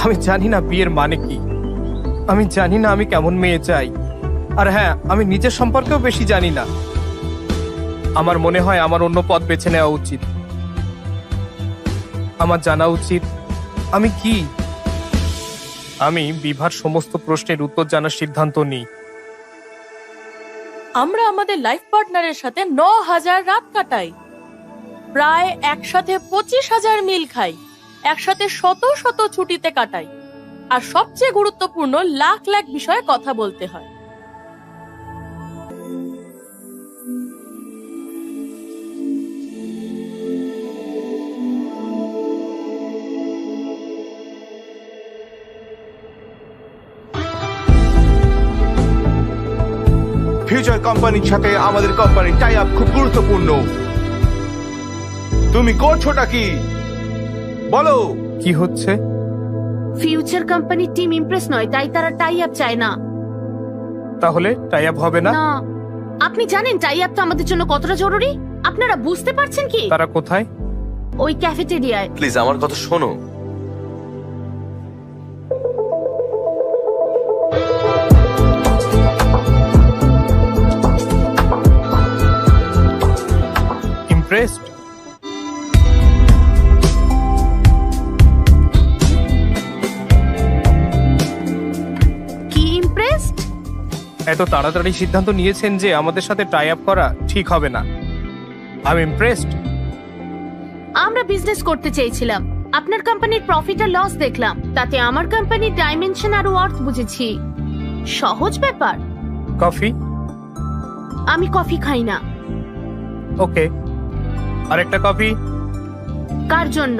আমি জানি না বিয়ের মানে কি, আমি জানি না আমি কেমন মেয়ে চাই, আর হ্যাঁ, আমি নিজের সম্পর্কেও বেশি জানি না। আমার মনে হয় আমার অন্য পথ বেছে নেওয়া উচিত। আমার জানা উচিত আমি কি। আমি বিভার সমস্ত প্রশ্নের উত্তর জানার সিদ্ধান্ত নিই। আমরা আমাদের লাইফ পার্টনারের সাথে 9,000 রাত কাটাই, প্রায় একসাথে 25,000 মিল খাই, একসাথে শত শত ছুটিতে কাটাই, আর সবচেয়ে গুরুত্বপূর্ণ লাখ লাখ বিষয়ে কথা বলতে হয়। ফিউচার কোম্পানির সাথে আমাদের কোম্পানির টাই আপ খুব গুরুত্বপূর্ণ। তুমি করছোটা কি বলো? কি হচ্ছে? ফিউচার কোম্পানির টিম ইমপ্রেস নয়, তাই তারা টাই আপ চায় না। তাহলে টাই আপ হবে না? না, আপনি জানেন টাই আপটা আমাদের জন্য কতটা জরুরি? আপনারা বুঝতে পারছেন কি? তারা কোথায়? ওই ক্যাফেটেরিয়ায়। প্লিজ আমার কথা শোনো। ইমপ্রেসড? কি ইমপ্রেসড? এত তাড়াতাড়ি সিদ্ধান্ত নিয়েছেন যে আমাদের সাথে টাই আপ করা ঠিক হবে না। I am impressed. আমরা বিজনেস করতে চেয়েছিলাম, আপনার কোম্পানির প্রফিট আর লস দেখলাম, তাতে আমার কোম্পানির ডাইমেনশন আর ওয়ার্থ বুঝেছি। সহজ ব্যাপার। কফি? আমি কফি খাই না। ওকে, আরেকটা কফি। কার জন্য?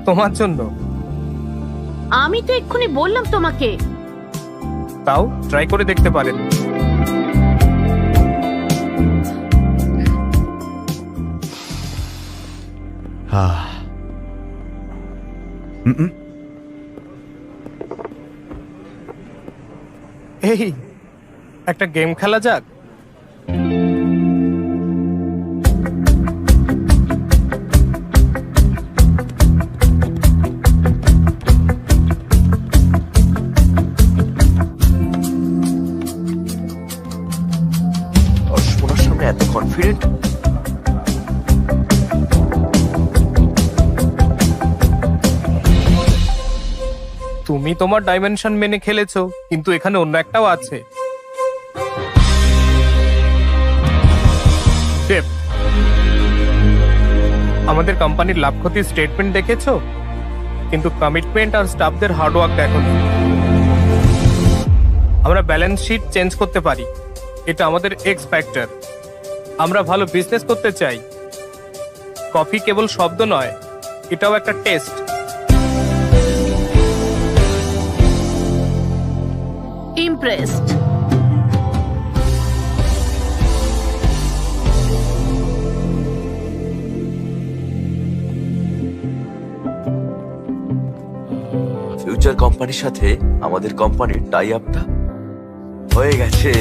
তোমার জন্য। আমি তো এক্ষুনি বললাম তোমাকে। তাও ট্রাই করে দেখতে পারেন। এই একটা গেম খেলা যাক। অর্শনার সামনে এত কনফিডেন্ট। তুমি তোমার ডাইমেনশন মেনে খেলেছো, কিন্তু এখানে অন্য একটাও আছে। দেব, আমাদের কোম্পানির লাভ ক্ষতির স্টেটমেন্ট দেখেছো, কিন্তু কমিটমেন্ট আর স্টাফদের হার্ডওয়ার্ক দেখোনি। আমরা ব্যালেন্স শিট চেঞ্জ করতে পারি, এটা আমাদের এক্স ফ্যাক্টর। আমরা ভালো বিজনেস করতে চাই। কফি কেবল শব্দ নয়, এটাও একটা টেস্ট। ইমপ্রেসড। ফিউচার কোম্পানির সাথে আমাদের কোম্পানির টাই আপটা হয়ে গেছে।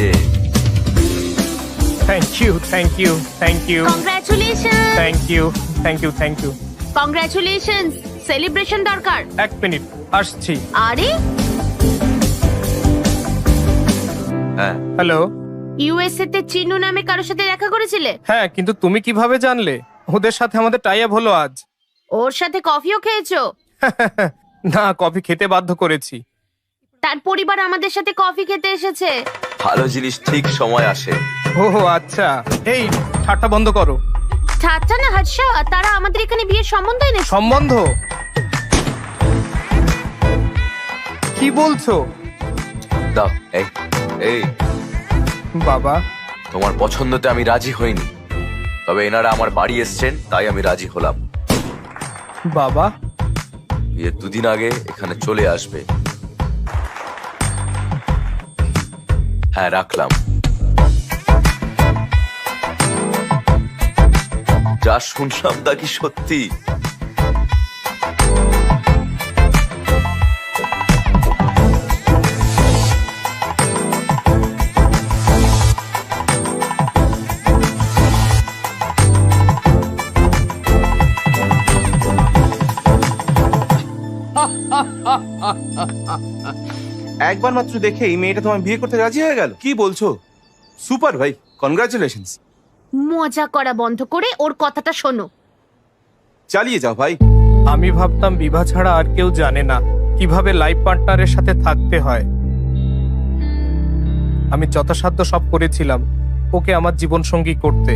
Thank you, thank you, thank you, congratulation. Thank you, thank you, thank you. Congratulation. Celebration দরকার। এক মিনিট, আসছি। আরে হ্যাঁ, হ্যালো। ইউএসএ তে চিনু নামে কারোর সাথে দেখা করেছিলে? হ্যাঁ, কিন্তু তুমি কিভাবে জানলে? ওদের সাথে আমাদের টাই আপ হলো আজ। ওর সাথে কফিও খেয়েছো? না, কফি খেতে বাধ্য করেছি। তার পরিবার আমাদের সাথে কফি খেতে এসেছে। ভালো জিনিস ঠিক সময় আসে। ও আচ্ছা, এই ঠাট্টা বন্ধ করো। ঠাট্টা না হার্ষা, তারা আমাদের এখানে বিয়ের সম্বন্ধ এনেছে। সম্বন্ধ? কি বলছো? দাও, এই এই বাবা, তোমার পছন্দতে আমি রাজি হইনি, তবে এনারা আমার বাড়ি এসছেন তাই আমি রাজি হলাম। বাবা, বিয়ের 2 দিন আগে এখানে চলে আসবে। হ্যাঁ, রাখলাম। যা শুনলাম তা কি সত্যি? একবার মাত্র দেখে এই মেয়েটা তোমার বিয়ে করতে রাজি হয়ে গেল? কি বলছো? সুপার ভাই, কনগ্রাচুলেশনস। মজা করা বন্ধ করে ওর কথাটা শোনো। চালিয়ে যাও ভাই। আমি ভাবতাম বিভা ছাড়া আর কেউ জানে না কিভাবে লাইফ পার্টনারের সাথে থাকতে হয়। আমি যথাসাধ্য সব করেছিলাম ওকে আমার জীবন সঙ্গী করতে।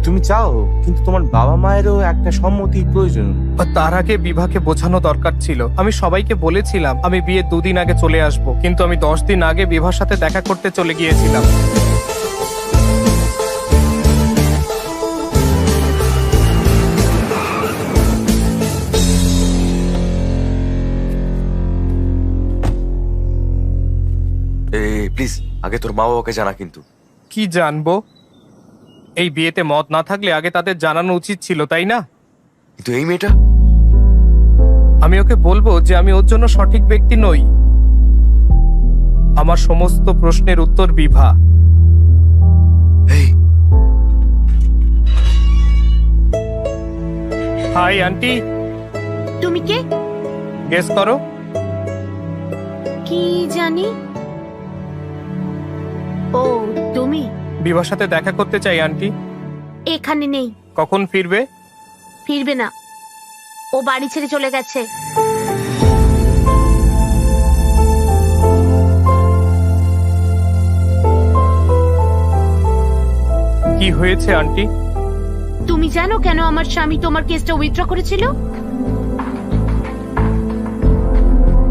তুমি চাও, কিন্তু তোমার বাবা মায়েরও একটা সম্মতি প্রয়োজন। আর তার আগে বিভাকে বোঝানো দরকার ছিল। আমি সবাইকে বলেছিলাম আমি বিয়ে 2 দিন আগে চলে আসব, কিন্তু আমি 10 দিন আগে বিভার সাথে দেখা করতে চলে গিয়েছিলাম। প্লিজ আগে তোর মা বাবাকে জানা কিন্তু। কি জানবো? এই বিয়েতে মত না থাকলে আগে তাদের জানানো উচিত ছিল, তাই না? কিন্তু এই মেয়েটা, আমি ওকে বলবো যে আমি ওর জন্য সঠিক ব্যক্তি নই। আমার সমস্ত প্রশ্নের উত্তর বিভা। এই হাই আন্টি, তুমি কে? গেস করো। কি জানি। ও তুমি? বিভার সাথে দেখা করতে চাই আন্টি। এখানে নেই। কখন ফিরবে? ফিরবে না, ও বাড়ি ছেড়ে চলে গেছে। কি হয়েছে আন্টি? তুমি জানো কেন আমার স্বামী তোমার কেসটা উইথড্র করেছিল?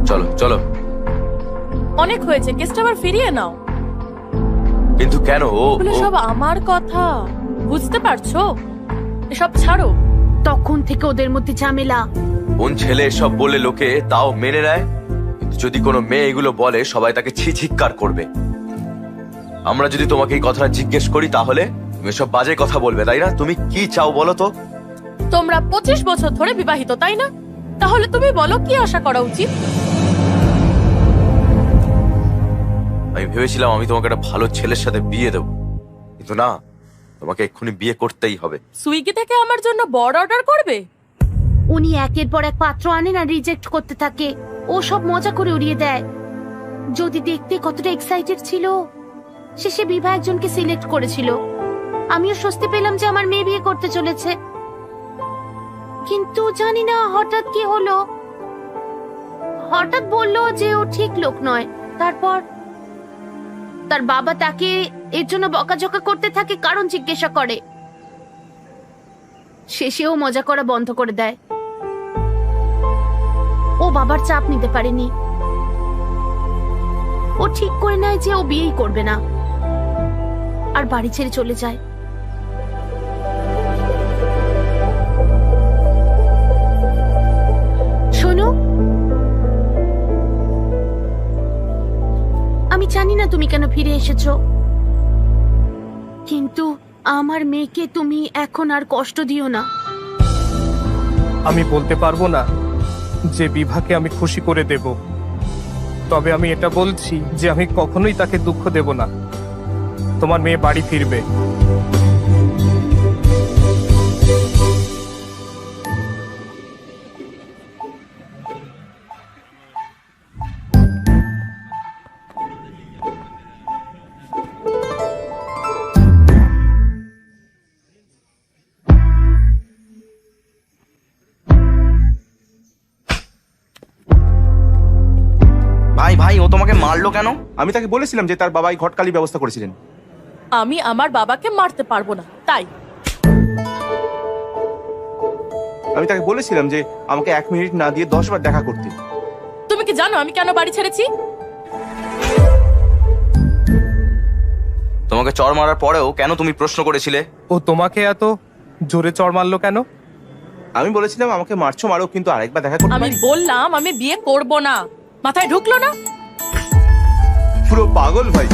চলো চলো। অনেক হয়েছে, কেসটা আবার ফিরিয়ে নাও। কিন্তু কেন? ও এগুলো সব আমার কথা, বুঝতে পারছো? এসব ছাড়ো, তখন থেকে ওদের মধ্যে ঝামেলা। কোন ছেলে এসব বলে লোকে তাও মেনে নেয়, কিন্তু যদি কোনো মেয়ে এগুলো বলে সবাই তাকে ছি ছিৎকার করবে। আমরা যদি তোমাকে এই কথাটা জিজ্ঞেস করি তাহলে তুমি সব বাজে কথা বলবে, তাই না? তুমি কি চাও বলো তো? তোমরা 25 বছর ধরে বিবাহিত, তাই না? তাহলে তুমি বলো কি আশা করা উচিত? আমি ভেবেছিলাম আমি তোমাকে একটা ভালো ছেলের সাথে বিয়ে দেবো, কিন্তু না, তোমাকে এক্ষুনি বিয়ে করতেই হবে। সুইগি থেকে আমার জন্য বড় অর্ডার করবে? উনি একের পর এক পাত্র আনেন আর রিজেক্ট করতে থাকে। ও সব মজা করে উড়িয়ে দেয়। যদি দেখতে কতটা এক্সাইটেড ছিল। শেষে বিভা একজনকে সিলেক্ট করেছিল। আমিও স্বস্তি পেলাম যে আমার মেয়ে বিয়ে করতে চলেছে, কিন্তু জানি না হঠাৎ কি হলো। হঠাৎ বললো যে ও ঠিক লোক নয়। তারপর তার বাবা তাকে এর জন্য বকাঝকা করতে থাকে, কারণ জিজ্ঞাসা করে। শেষেও মজা করা বন্ধ করে দেয়। ও বাবার চাপ নিতে পারেনি। ও ঠিক করে নেয় যে ও বিয়েই করবে না, আর বাড়ি ছেড়ে চলে যায়। শোনো, আমি জানি না তুমি কেন ফিরে এসেছো, কিন্তু আমার মেয়েকে তুমি এখন আর কষ্ট দিও না। আমি বলতে পারবো না যে বিভাকে আমি খুশি করে দেব, তবে আমি এটা বলছি যে আমি কখনোই তাকে দুঃখ দেব না। তোমার মেয়ে বাড়ি ফিরবে। ভাই ভাই, ও তোমাকে মারলো কেন? আমি তাকে বলেছিলাম যে তার বাবাই ঘটকালি ব্যবস্থা করেছিলেন। আমি আমার বাবাকে মারতে পারবো না, তাই। আমি তাকে বলেছিলাম যে আমাকে 1 মিনিট না দিয়ে 10 বার দেখা করতে। তুমি কি জানো আমি কেন বাড়ি ছেড়েছি? তোমাকে চড় মারার পরেও কেন তুমি প্রশ্ন করেছিলে? ও তোমাকে এত জোরে চড় মারলো কেন? আমি বলেছিলাম আমাকে মারছো মারো, কিন্তু আরেকবার দেখা করতে আমি পারি? বললাম আমি বিয়ে করব না। মাথায় ঢুকলো না? পুরো পাগল ভাই।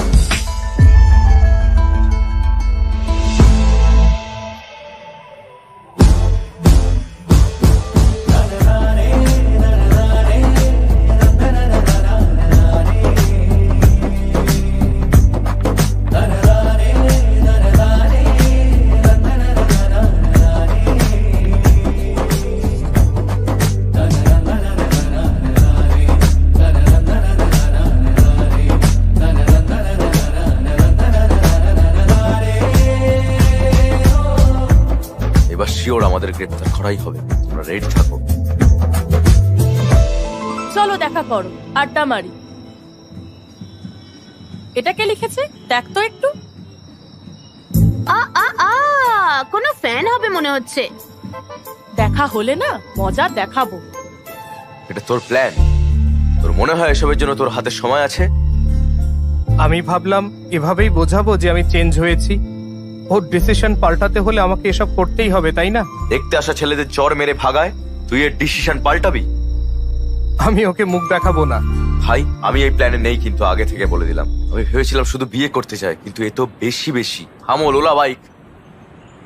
এবার শিওর আমাদের গ্রেপ্তার করাই হবে, তোমরা রেডি থাকো। চলো দেখা করো, আড্ডা মারি। এটা কে লিখেছে দেখ তো একটু। আ আ আ কোনো ফ্যান হবে মনে হচ্ছে। দেখা হলে না মজা দেখাবো। এটা তোর প্ল্যান? তোর মনে হয় এসবের জন্য তোর হাতে সময় আছে? আমি ভাবলাম এভাবেই বোঝাবো যে আমি চেঞ্জ হয়েছি। ওর ডিসিশন পাল্টাতে হলে আমাকে এসব করতেই হবে, তাই না? দেখতে আসা ছেলেদের জ্বর মেরে ভাগায় তুই এর ডিসিশন পাল্টাবি? আমি ওকে মুখ দেখাবো না। ভাই, আমি এই প্ল্যানে নেই, কিন্তু আগে থেকে বলে দিলাম। আমি ভেবেছিলাম শুধু বিয়ে করতে চাই, কিন্তু এ তো বেশি বেশি। থামো লোলা বাইক।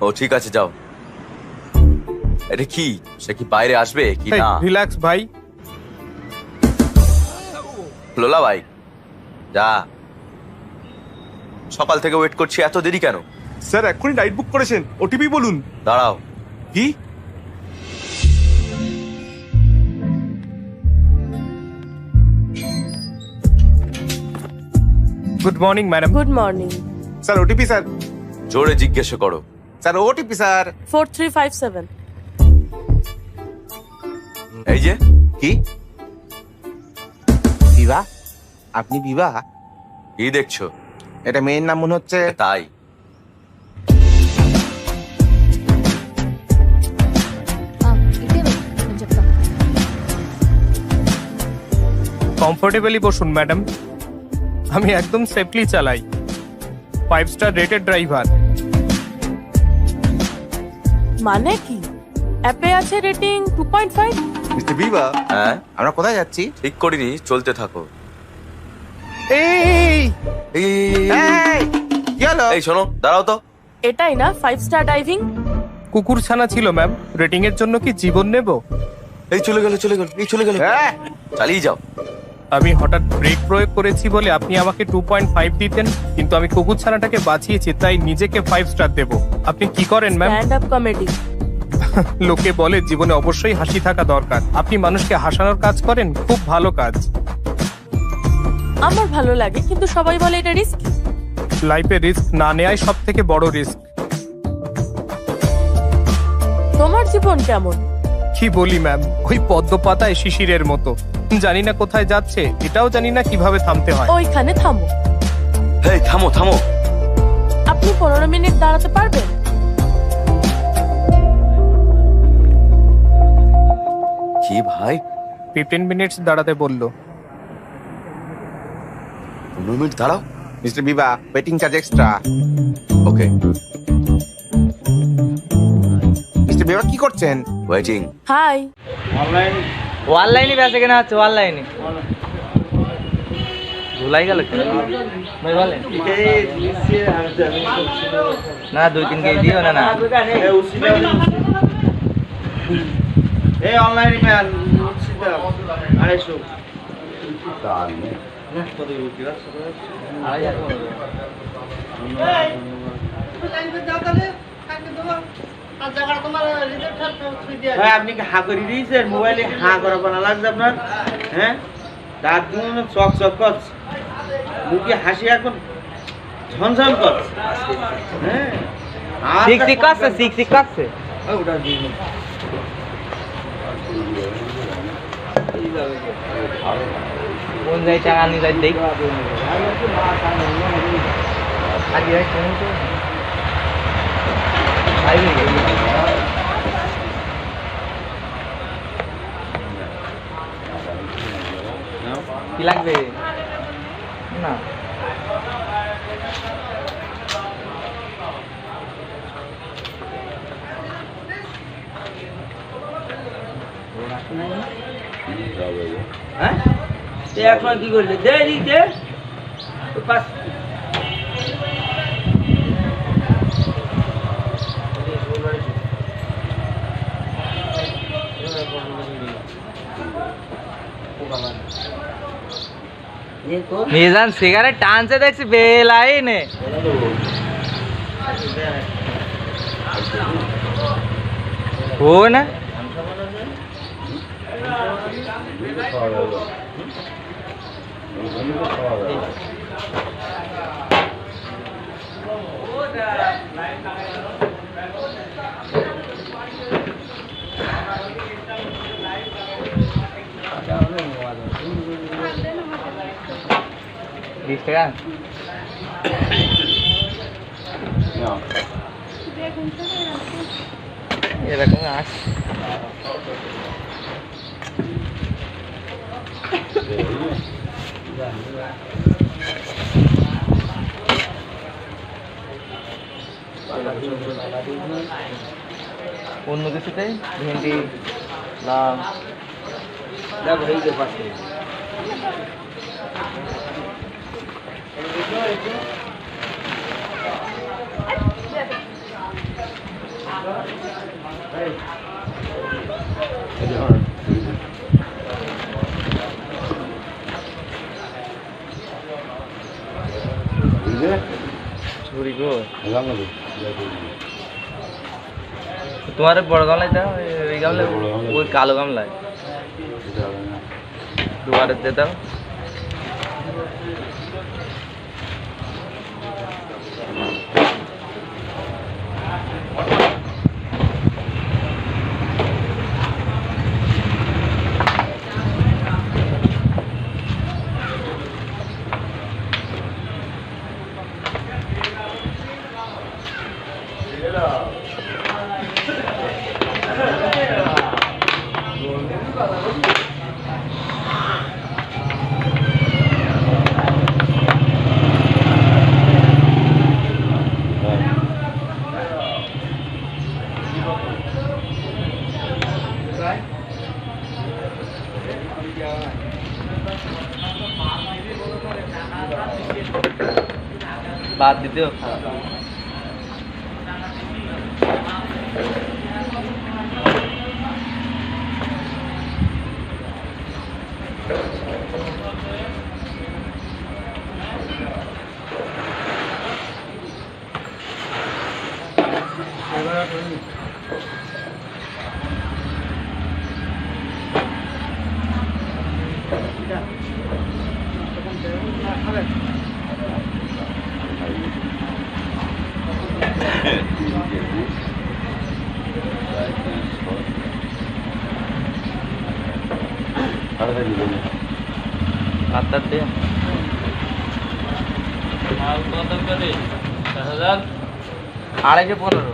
ও ঠিক আছে, যাও। এটা কি, সে কি বাইরে আসবে কি না? রিল্যাক্স ভাই। লোলা বাইক, যা। সকাল থেকে ওয়েট করছি, এত দেরি কেন? স্যার এক্ষুনি রাইড বুক করেছেন, ওটিপি বলুন। দাঁড়াও। কি? Good morning madam. Good morning. Sir OTP sir. জোরে জিজ্ঞেস করো। Sir OTP sir. 4357। এই যে। কি? বিবাহ? আপনি বিবাহ? কি দেখছো? এটা মেয়ের নাম মনে হচ্ছে। তাই কমফোর্টেবলি বসুন ম্যাডাম। আমি একদম সেফলি চালাই। 5 স্টার রেটেড ড্রাইভার। মানে কি? অ্যাপে আছে রেটিং 2.5। মিস্টার বিবা, হ্যাঁ আমরা কোথায় যাচ্ছি? ঠিক করিনি, চলতে থাকো। এই এই, এই, এই, এই, এই, কি হলো? এই শোনো, দাঁড়াও তো। এটাই না 5 স্টার ডাইভিং? কুকুর ছানা ছিল ম্যাম, রেটিং এর জন্য কি জীবন নেব? এই চলে গেল, এই চলে গেল। হ্যাঁ, চালিয়ে যাও। আমি হঠাৎ ব্রেক প্রয়োগ করেছি বলে আপনি আমাকে 2.5 দিতেন, কিন্তু আমি কুকুর ছানাটাকে বাঁচিয়েছি তাই নিজেকে 5 স্টার দেব। আপনি কি করেন ম্যাম? Stand up comedy. লোকে বলে জীবনে অবশ্যই হাসি থাকা দরকার, আপনি মানুষকে হাসানোর কাজ করেন, খুব ভালো কাজ। আমার ভালো লাগে, কিন্তু সবাই বলে এটা রিস্কি। লাইফে রিস্ক না নেয়াই সব থেকে বড় রিস্ক। তোমার জীবন কেমন? কি বলি ম্যাম, ওই পদ্ম পাতায় শিশিরের মতো, জানি না কোথায় যাচ্ছে, এটাও জানি না কিভাবে থামতে হয়। ওইখানে থামো। এই থামো থামো। আপনি 15 মিনিট দাঁড়াতে পারবেন? কি ভাই, 15 মিনিটস দাঁড়াতে বললো। 15 মিনিট দাঁড়াও। মিস্টার বিবা, ওয়েটিং চার্জ এক্সট্রা। ওকে, মিস্টার বিবা কি করছেন? ওয়েটিং। হাই। অনলাইনে বেচে কেনা হচ্ছে, অনলাইনে ভুলাই গেল ভাই, বলেন না 2-3 কেজি দিও না। না এই অনলাইনে ম্যান 250 ভাই, আপনি কি হা করে দিয়েছেন? মোবাইলে হা করা বানা লাগছে আপনার? হ্যাঁ, দাঁত গুলো চক চক করছে, মুখে হাসি এখন ঝনঝন করছে। হ্যাঁ, সিক কাটছে। কোন যাই টাকা নিয়ে যাই দেখ। কি লাগবে না? হ্যাঁ, এখন কি করলে? দে পাঁচ মিজান সিগারেট টানছে দেখছি বেলাইনে। ও না $20 এরকম আস। অন্য কিছুতে ভেন্ডি লাল দেখো এই যে পাশে ছুরি গো তোমার বড় গামলায় দাও, এই গামলায় ওই কালো গামলায় দুবারে দিয়ে দাও। বাদ দিতেও খারাপ। আত্মার দে আড়াইশো 15।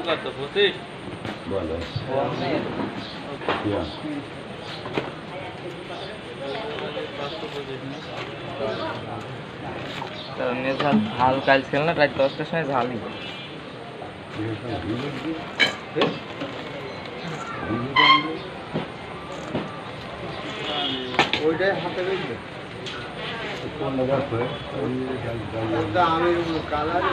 কত 25? ঝাল কাল ছিল না, রাত 10টার সময় ঝালই ওইটাই হাতে বেঁচে আমি কালার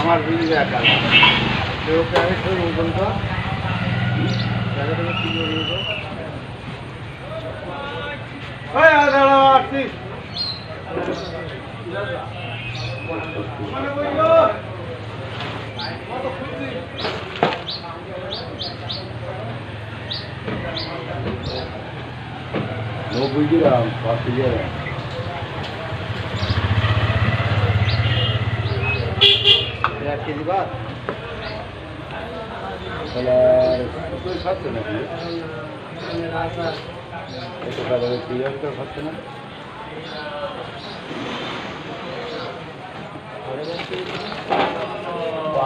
আমার বিল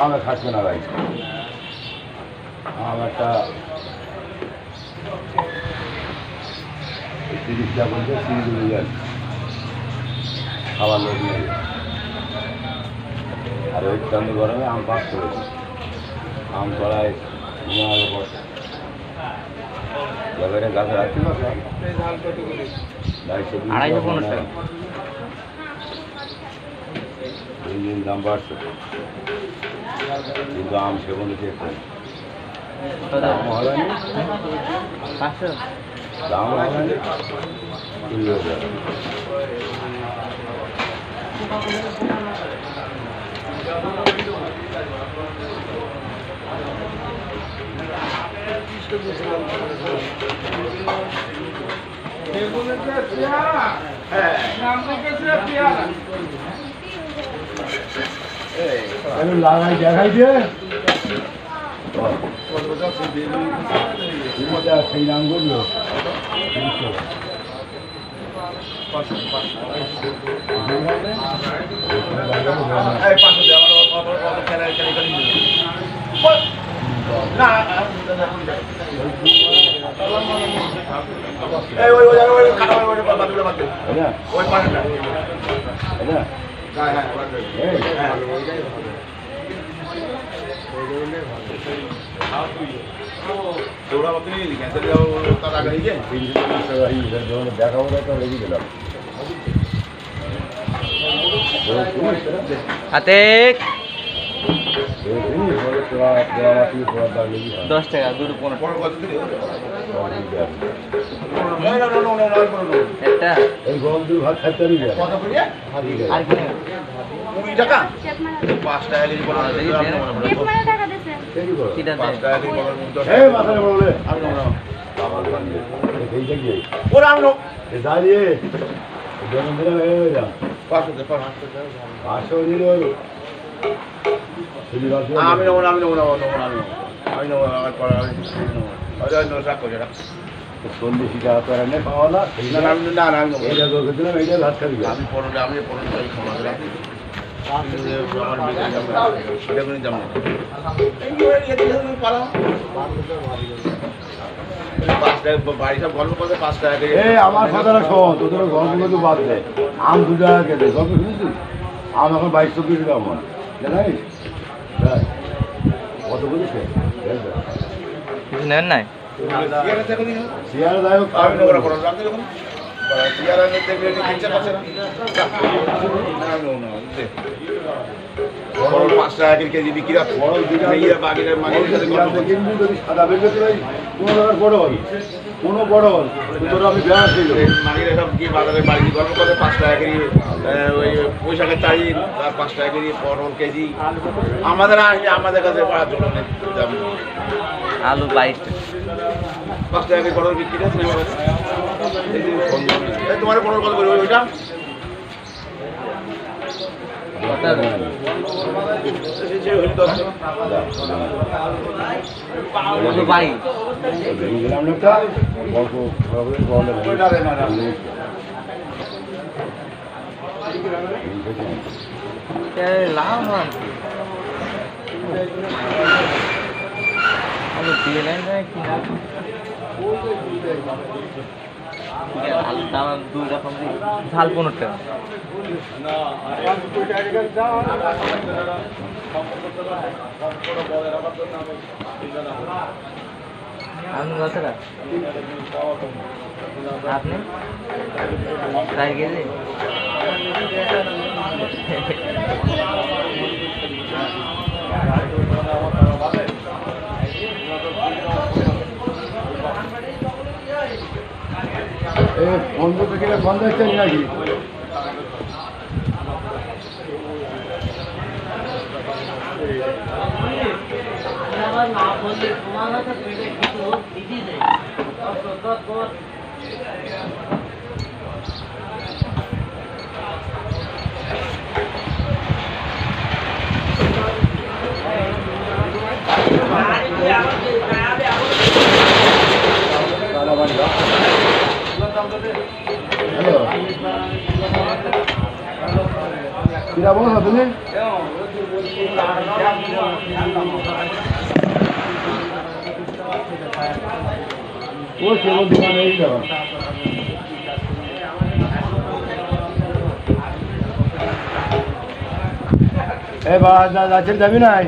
আমার খাচ্ছে না ভাই, আমারটা 30টা বলছে সিঁড়ি যাচ্ছে খাবার লোক নেই। আর ওই চান্দি গরমে আম পাস করেছে, আম কড়ায় ঘুমানো বসে এবারে গাছে রাখছি না স্যার 250 টাকা দিন দিন দাম বাড়ছে, কিন্তু আম সেবনে চেক করে হাতে 10 টাকা দুটো 15 একটা এই গরম দুই ভাত খাইতে পারি কত করে আর কি 20 টাকা 5 টাকা লিখে বলো টাকা দিছে কি দাম 5 টাকা লিখে বলো এই মাথায় বলে আমি না বাবা বান্ধে এই দেখি ওরা আমনো এ দাঁড়িয়ে জন্য দিলে হয়ে যা 500 টাকা 500 দিলে আমি নেবো না সন্দেশি টাকা তো আর পাওয়া না এইটা দরকার দিলাম এইটা ভাত খাবি আমি পনেরো আমি আমার কথাটা শোন তোদের গল্প বাদ দেয় আম 2 টাকা কেটে গল্প শুনেছিস আম এখন 22-24 টাকা আমার জানিস কত বলেছে কিছু নেন নাই সিয়ারা দায় আমি ওরা করো রাখতে যখন সিয়ারা নিতে গেলে কিনতে পারছে না বড় 5 টাকা কেজি বিক্রি করে বড় দুটো নিয়ে বাগের মাগের সাথে কথা কিন্তু যদি সাদা বেচে তুই কোন ধরনের বড় হল কোন বড় হল তোর আমি বেয়া ছিল মাগের সব কি বাজারে বাড়ি গল্প করে 5 টাকা কেজি ওই পয়সাকে তাই 5 টাকা কেজি পটল কেজি আমাদের আসলে আমাদের কাছে বড় ধরনের দাম আলু 22 5 টাকা কেজি পটল বিক্রি আছে না এই তোমার পটল কত করে ওইটা ঝাল 15 টাকা আপনি 4 কেজি বন্ধ থেকে বন্ধ হচ্ছে নাকি কিরা বলো তুমি ও কেবল দোকানে এই যাবা এ বা যাচ্ছেন যাবি নাই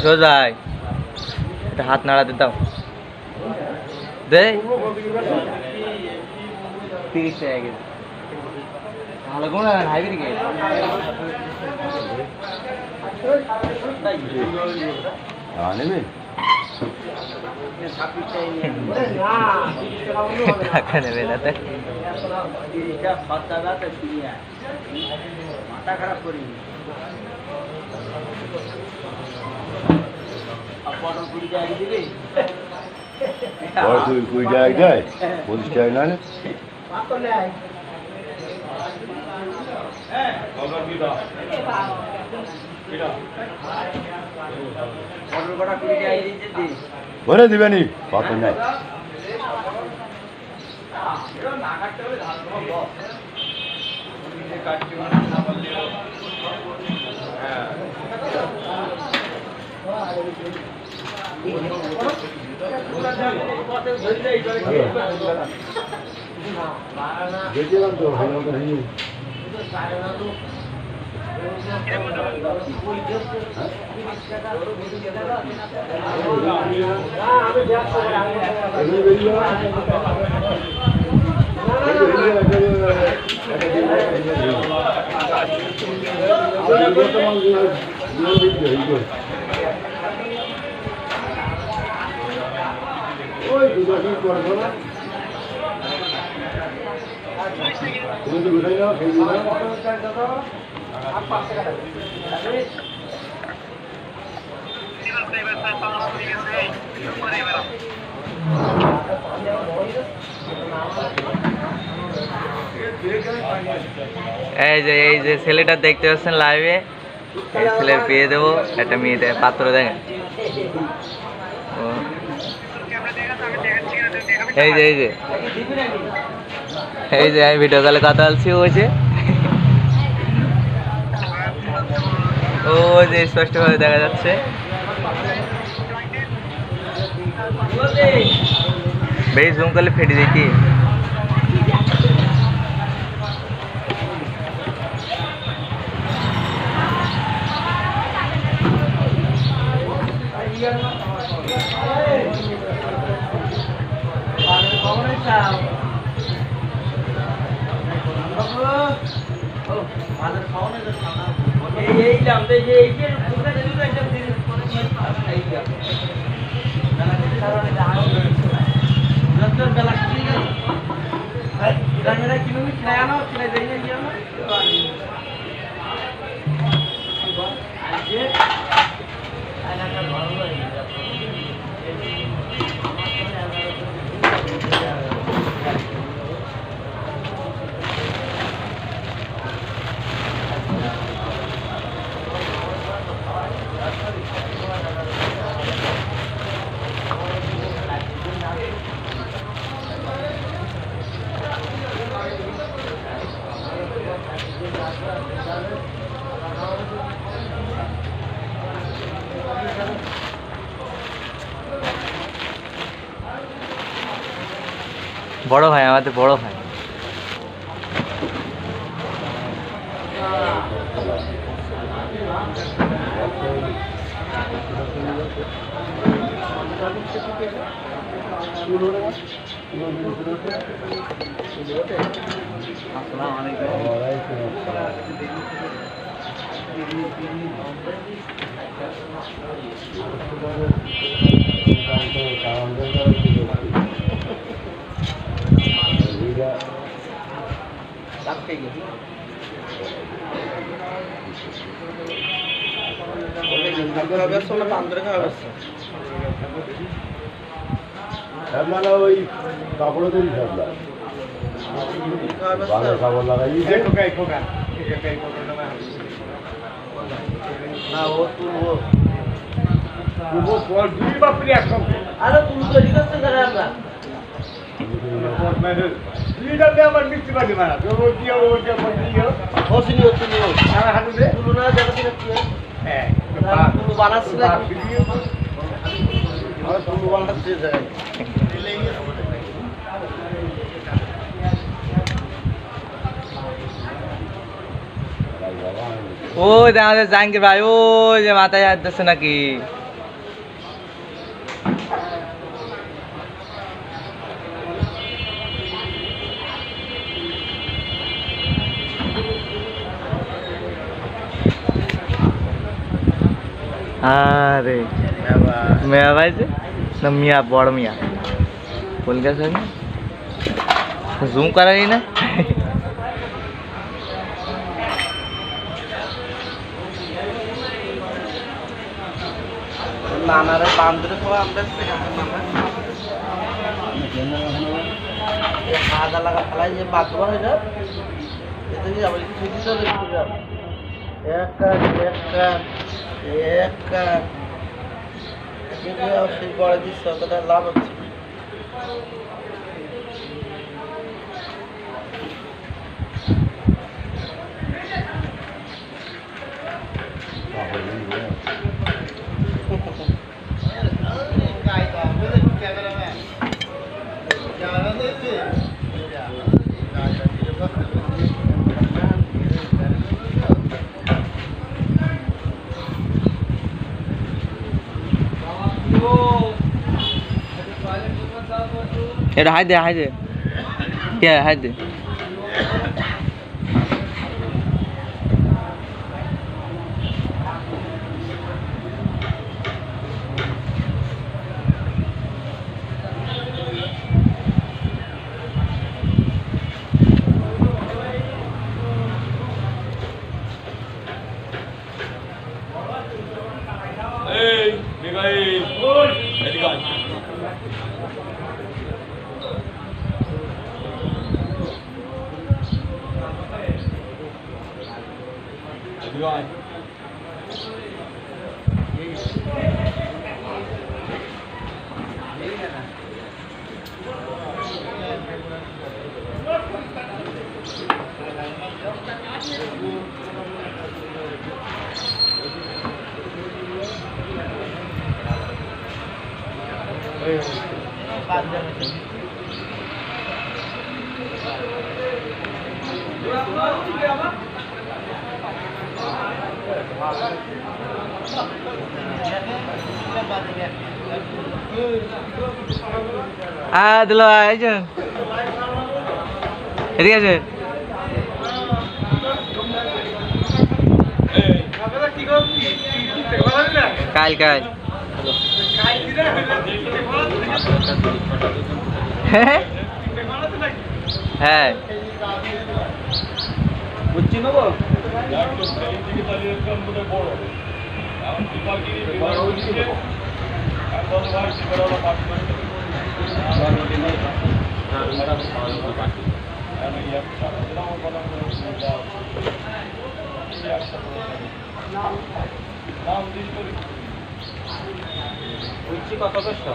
সোজাই এটা হাত নাড়াতে দাও দে 30 টাকা কেজি ভালো কোন হাইব্রিড কে নেবে টাকা নেবে না মাথা খারাপ করি কুড়ি টাকা দেয় 25 টাকা না ভরে দিবেনি পাথর নাই গেছিলাম তো ওই দুটো কি করবো না তুমি তো কোথায় যাও খেয়ে এই যে ছেলেটা দেখতে পাচ্ছেন লাইভে এই ছেলের বিয়ে দেবো একটা মেয়েতে পাত্র দেখেন এই যে আমি ভিডিও কলে কথা বলছি বলছে ও যে স্পষ্টভাবে দেখা যাচ্ছে বেশ জুম করলে ফেটে দেখি বড় ভাই, আমাদের বড় ভাই। আপনারা ওই কাপড় তৈরি সাবলা বাংলা কাপড় লাগাই আমার মিষ্টি পাখি মারা কি হ্যাঁ বানাচ্ছি ওই আমাদের জাহাঙ্গীর ভাই, ওই যে মাথায় হাত দিচ্ছে নাকি। আরে মেয়া ভাই যে না, মিয়া বড় মিয়া বল গেছে না, জুম করাই না। নানারে বান্ধরে তো আমরা হাদা লাগা ফেলাই যে বাথরুম হয় না, এতে কি আবার কিছু দিতে হবে সেই গড়ে দিচ্ছে, অতটা লাভ হচ্ছে। এটা হাই দে কে হাই দে দিল আইছেন এদিকে আছে কাল হ্যাঁ হ্যাঁ বুঝছি না কত কষ্ট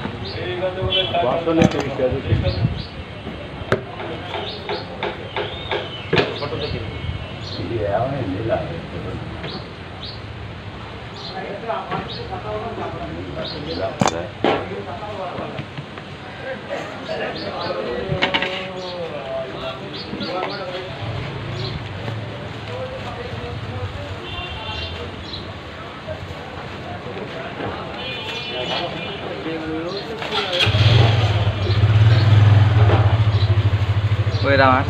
ওই রামাস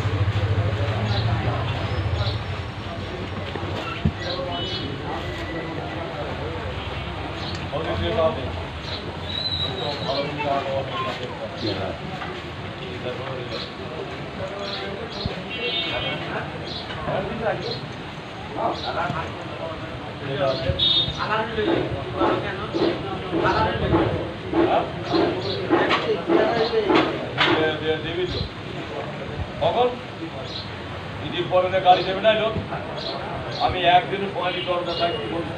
গাড়ি দেবে না লোক আমি একদিনের পয়লি দরকার থাকি বলতে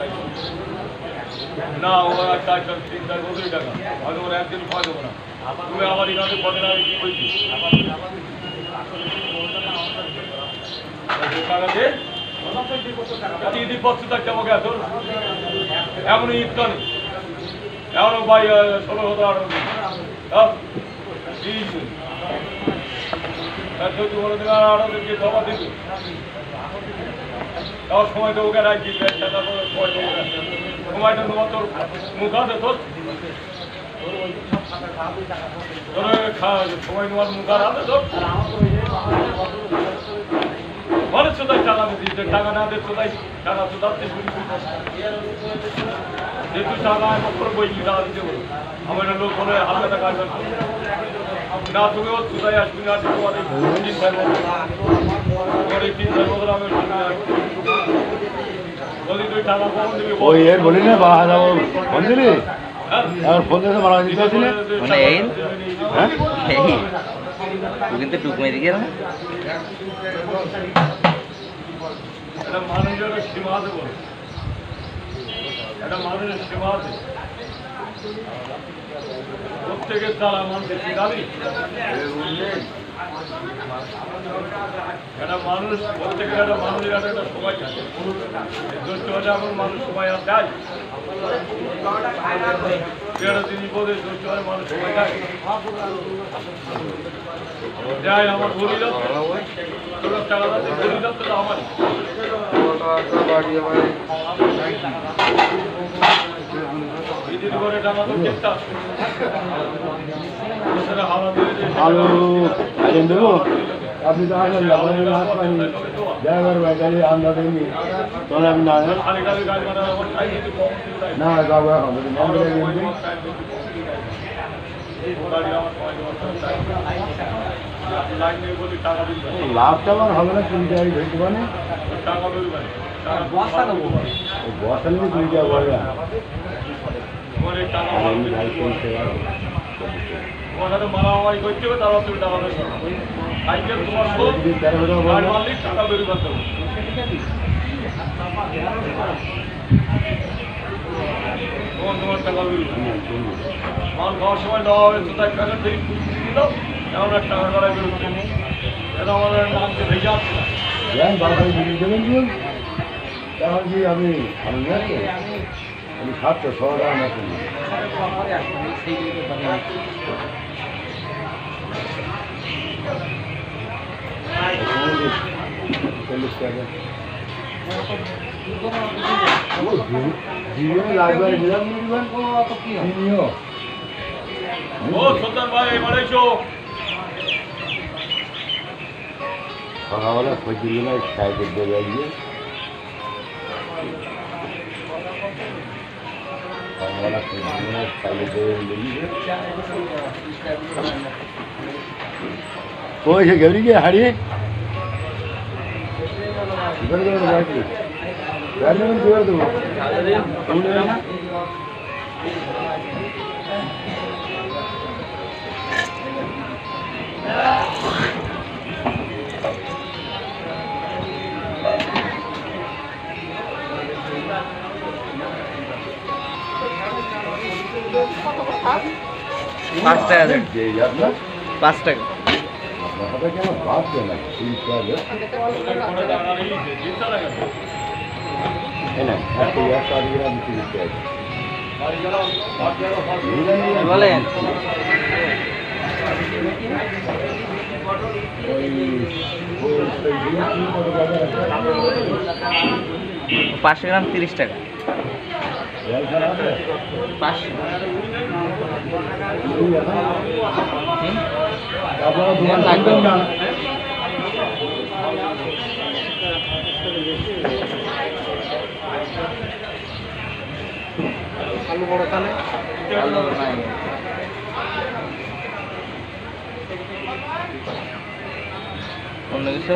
না ওরা 4-3 বছরই টাকা আমি ওরা একদিন পয় দেবো না তুমি আমার এখানে পরে না কি বলছি টাকা দিয়ে ঈদ থাকতে আমাকে এত এমনই ঈদ কানে এমনও ভাই 16-18 সময় তো ওকে রাখছি সময়টা তোমার তোর মুখ আছে তোর সময় তোমার মুখ আছে তোর মানুষ কোথায় টাকা দিচ্ছে টাকা না দিচ্ছে তাই টাকা তো দাঁড়তে যেহেতু টাকা করে বইছি টাকা দিতে বলো আমার লোক বলে হালকা টাকা না তুমিও কোথায় আসবি না তোমার এই 3 বছর তোমার এই 3 বছর আমি যদি তুই টাকা কম দিবি ওই এর বলি না বা ফোন দিলি আর ফোন দিতে মারা দিতে আসলে মানে এই কিন্তু টুক মেরে গেল এটা মানুষের সীমা আছে বলে এটা মানুষের সীমা আছে প্রত্যেকের তারা মানুষের জানি একটা মানুষ প্রত্যেকের একটা মানুষের একটা সময় থাকে জ্যৈষ্ঠ মাসে এখন মানুষ সময় দেয় তিনি বোধে জ্যৈষ্ঠ মাসে মানুষ সময় দেয় যাই আমার বলি যাচ্ছে টাকা যাচ্ছে বলি যাচ্ছে তো আমারই ঈদের করে টাকা তো চেষ্টা আলু আইন দেবো আপনি তো আসেন ড্রাইভার ভাই গাড়ি আমরা দেয়নি তাহলে আমি না না যাবো এখন লাভটা আমার হবে না 20 টাকা ধরতে পারে বস্তা নেবো বস্তা নিয়ে 20 টাকা বলবে মারামারি করতে হবে তারপর তুমি টাকা দেবে সাইকেল তোমার মালিক টাকা বেরিয়ে করতে হবে তোমার টাকা বেরিয়ে মাল খাওয়ার সময় দেওয়া হবে তো তাই টাকা ঠিক দাও এমন একটা টাকা করাই বেরোচ্ছে এটা আমাদের নামকে ভেজে আসছে না এখন কি আমি আমি 700 টাকা না কিনি জীবনে লাগবে ও সুলতান ভাই এবার এসো সকালবেলা খোঁজ দিল না সাইকেল দেবে গিয়ে সকালবেলা খোঁজ দিল না সাইকেল দেবে ওই সে গেলি গিয়ে হারিয়ে দেবো পাঁচ টাকা দেন 5 টাকা কেন বাদ দেয় না 30 টাকা বলেন পাঁচশো গ্রাম 30 টাকা। 500। লাগবে না। আলু বড় তাহলে আলু নাই। অন্য কিছু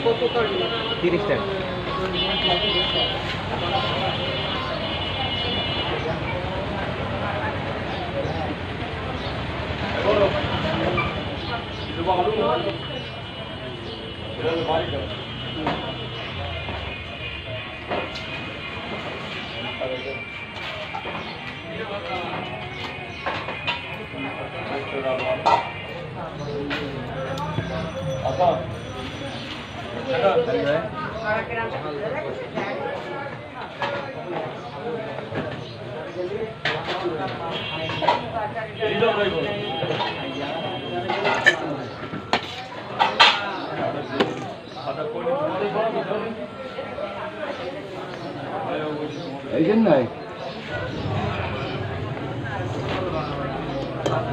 কত টাকা? 30 টাকা। এই জন্য নাই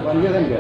বন্ধ দেন কে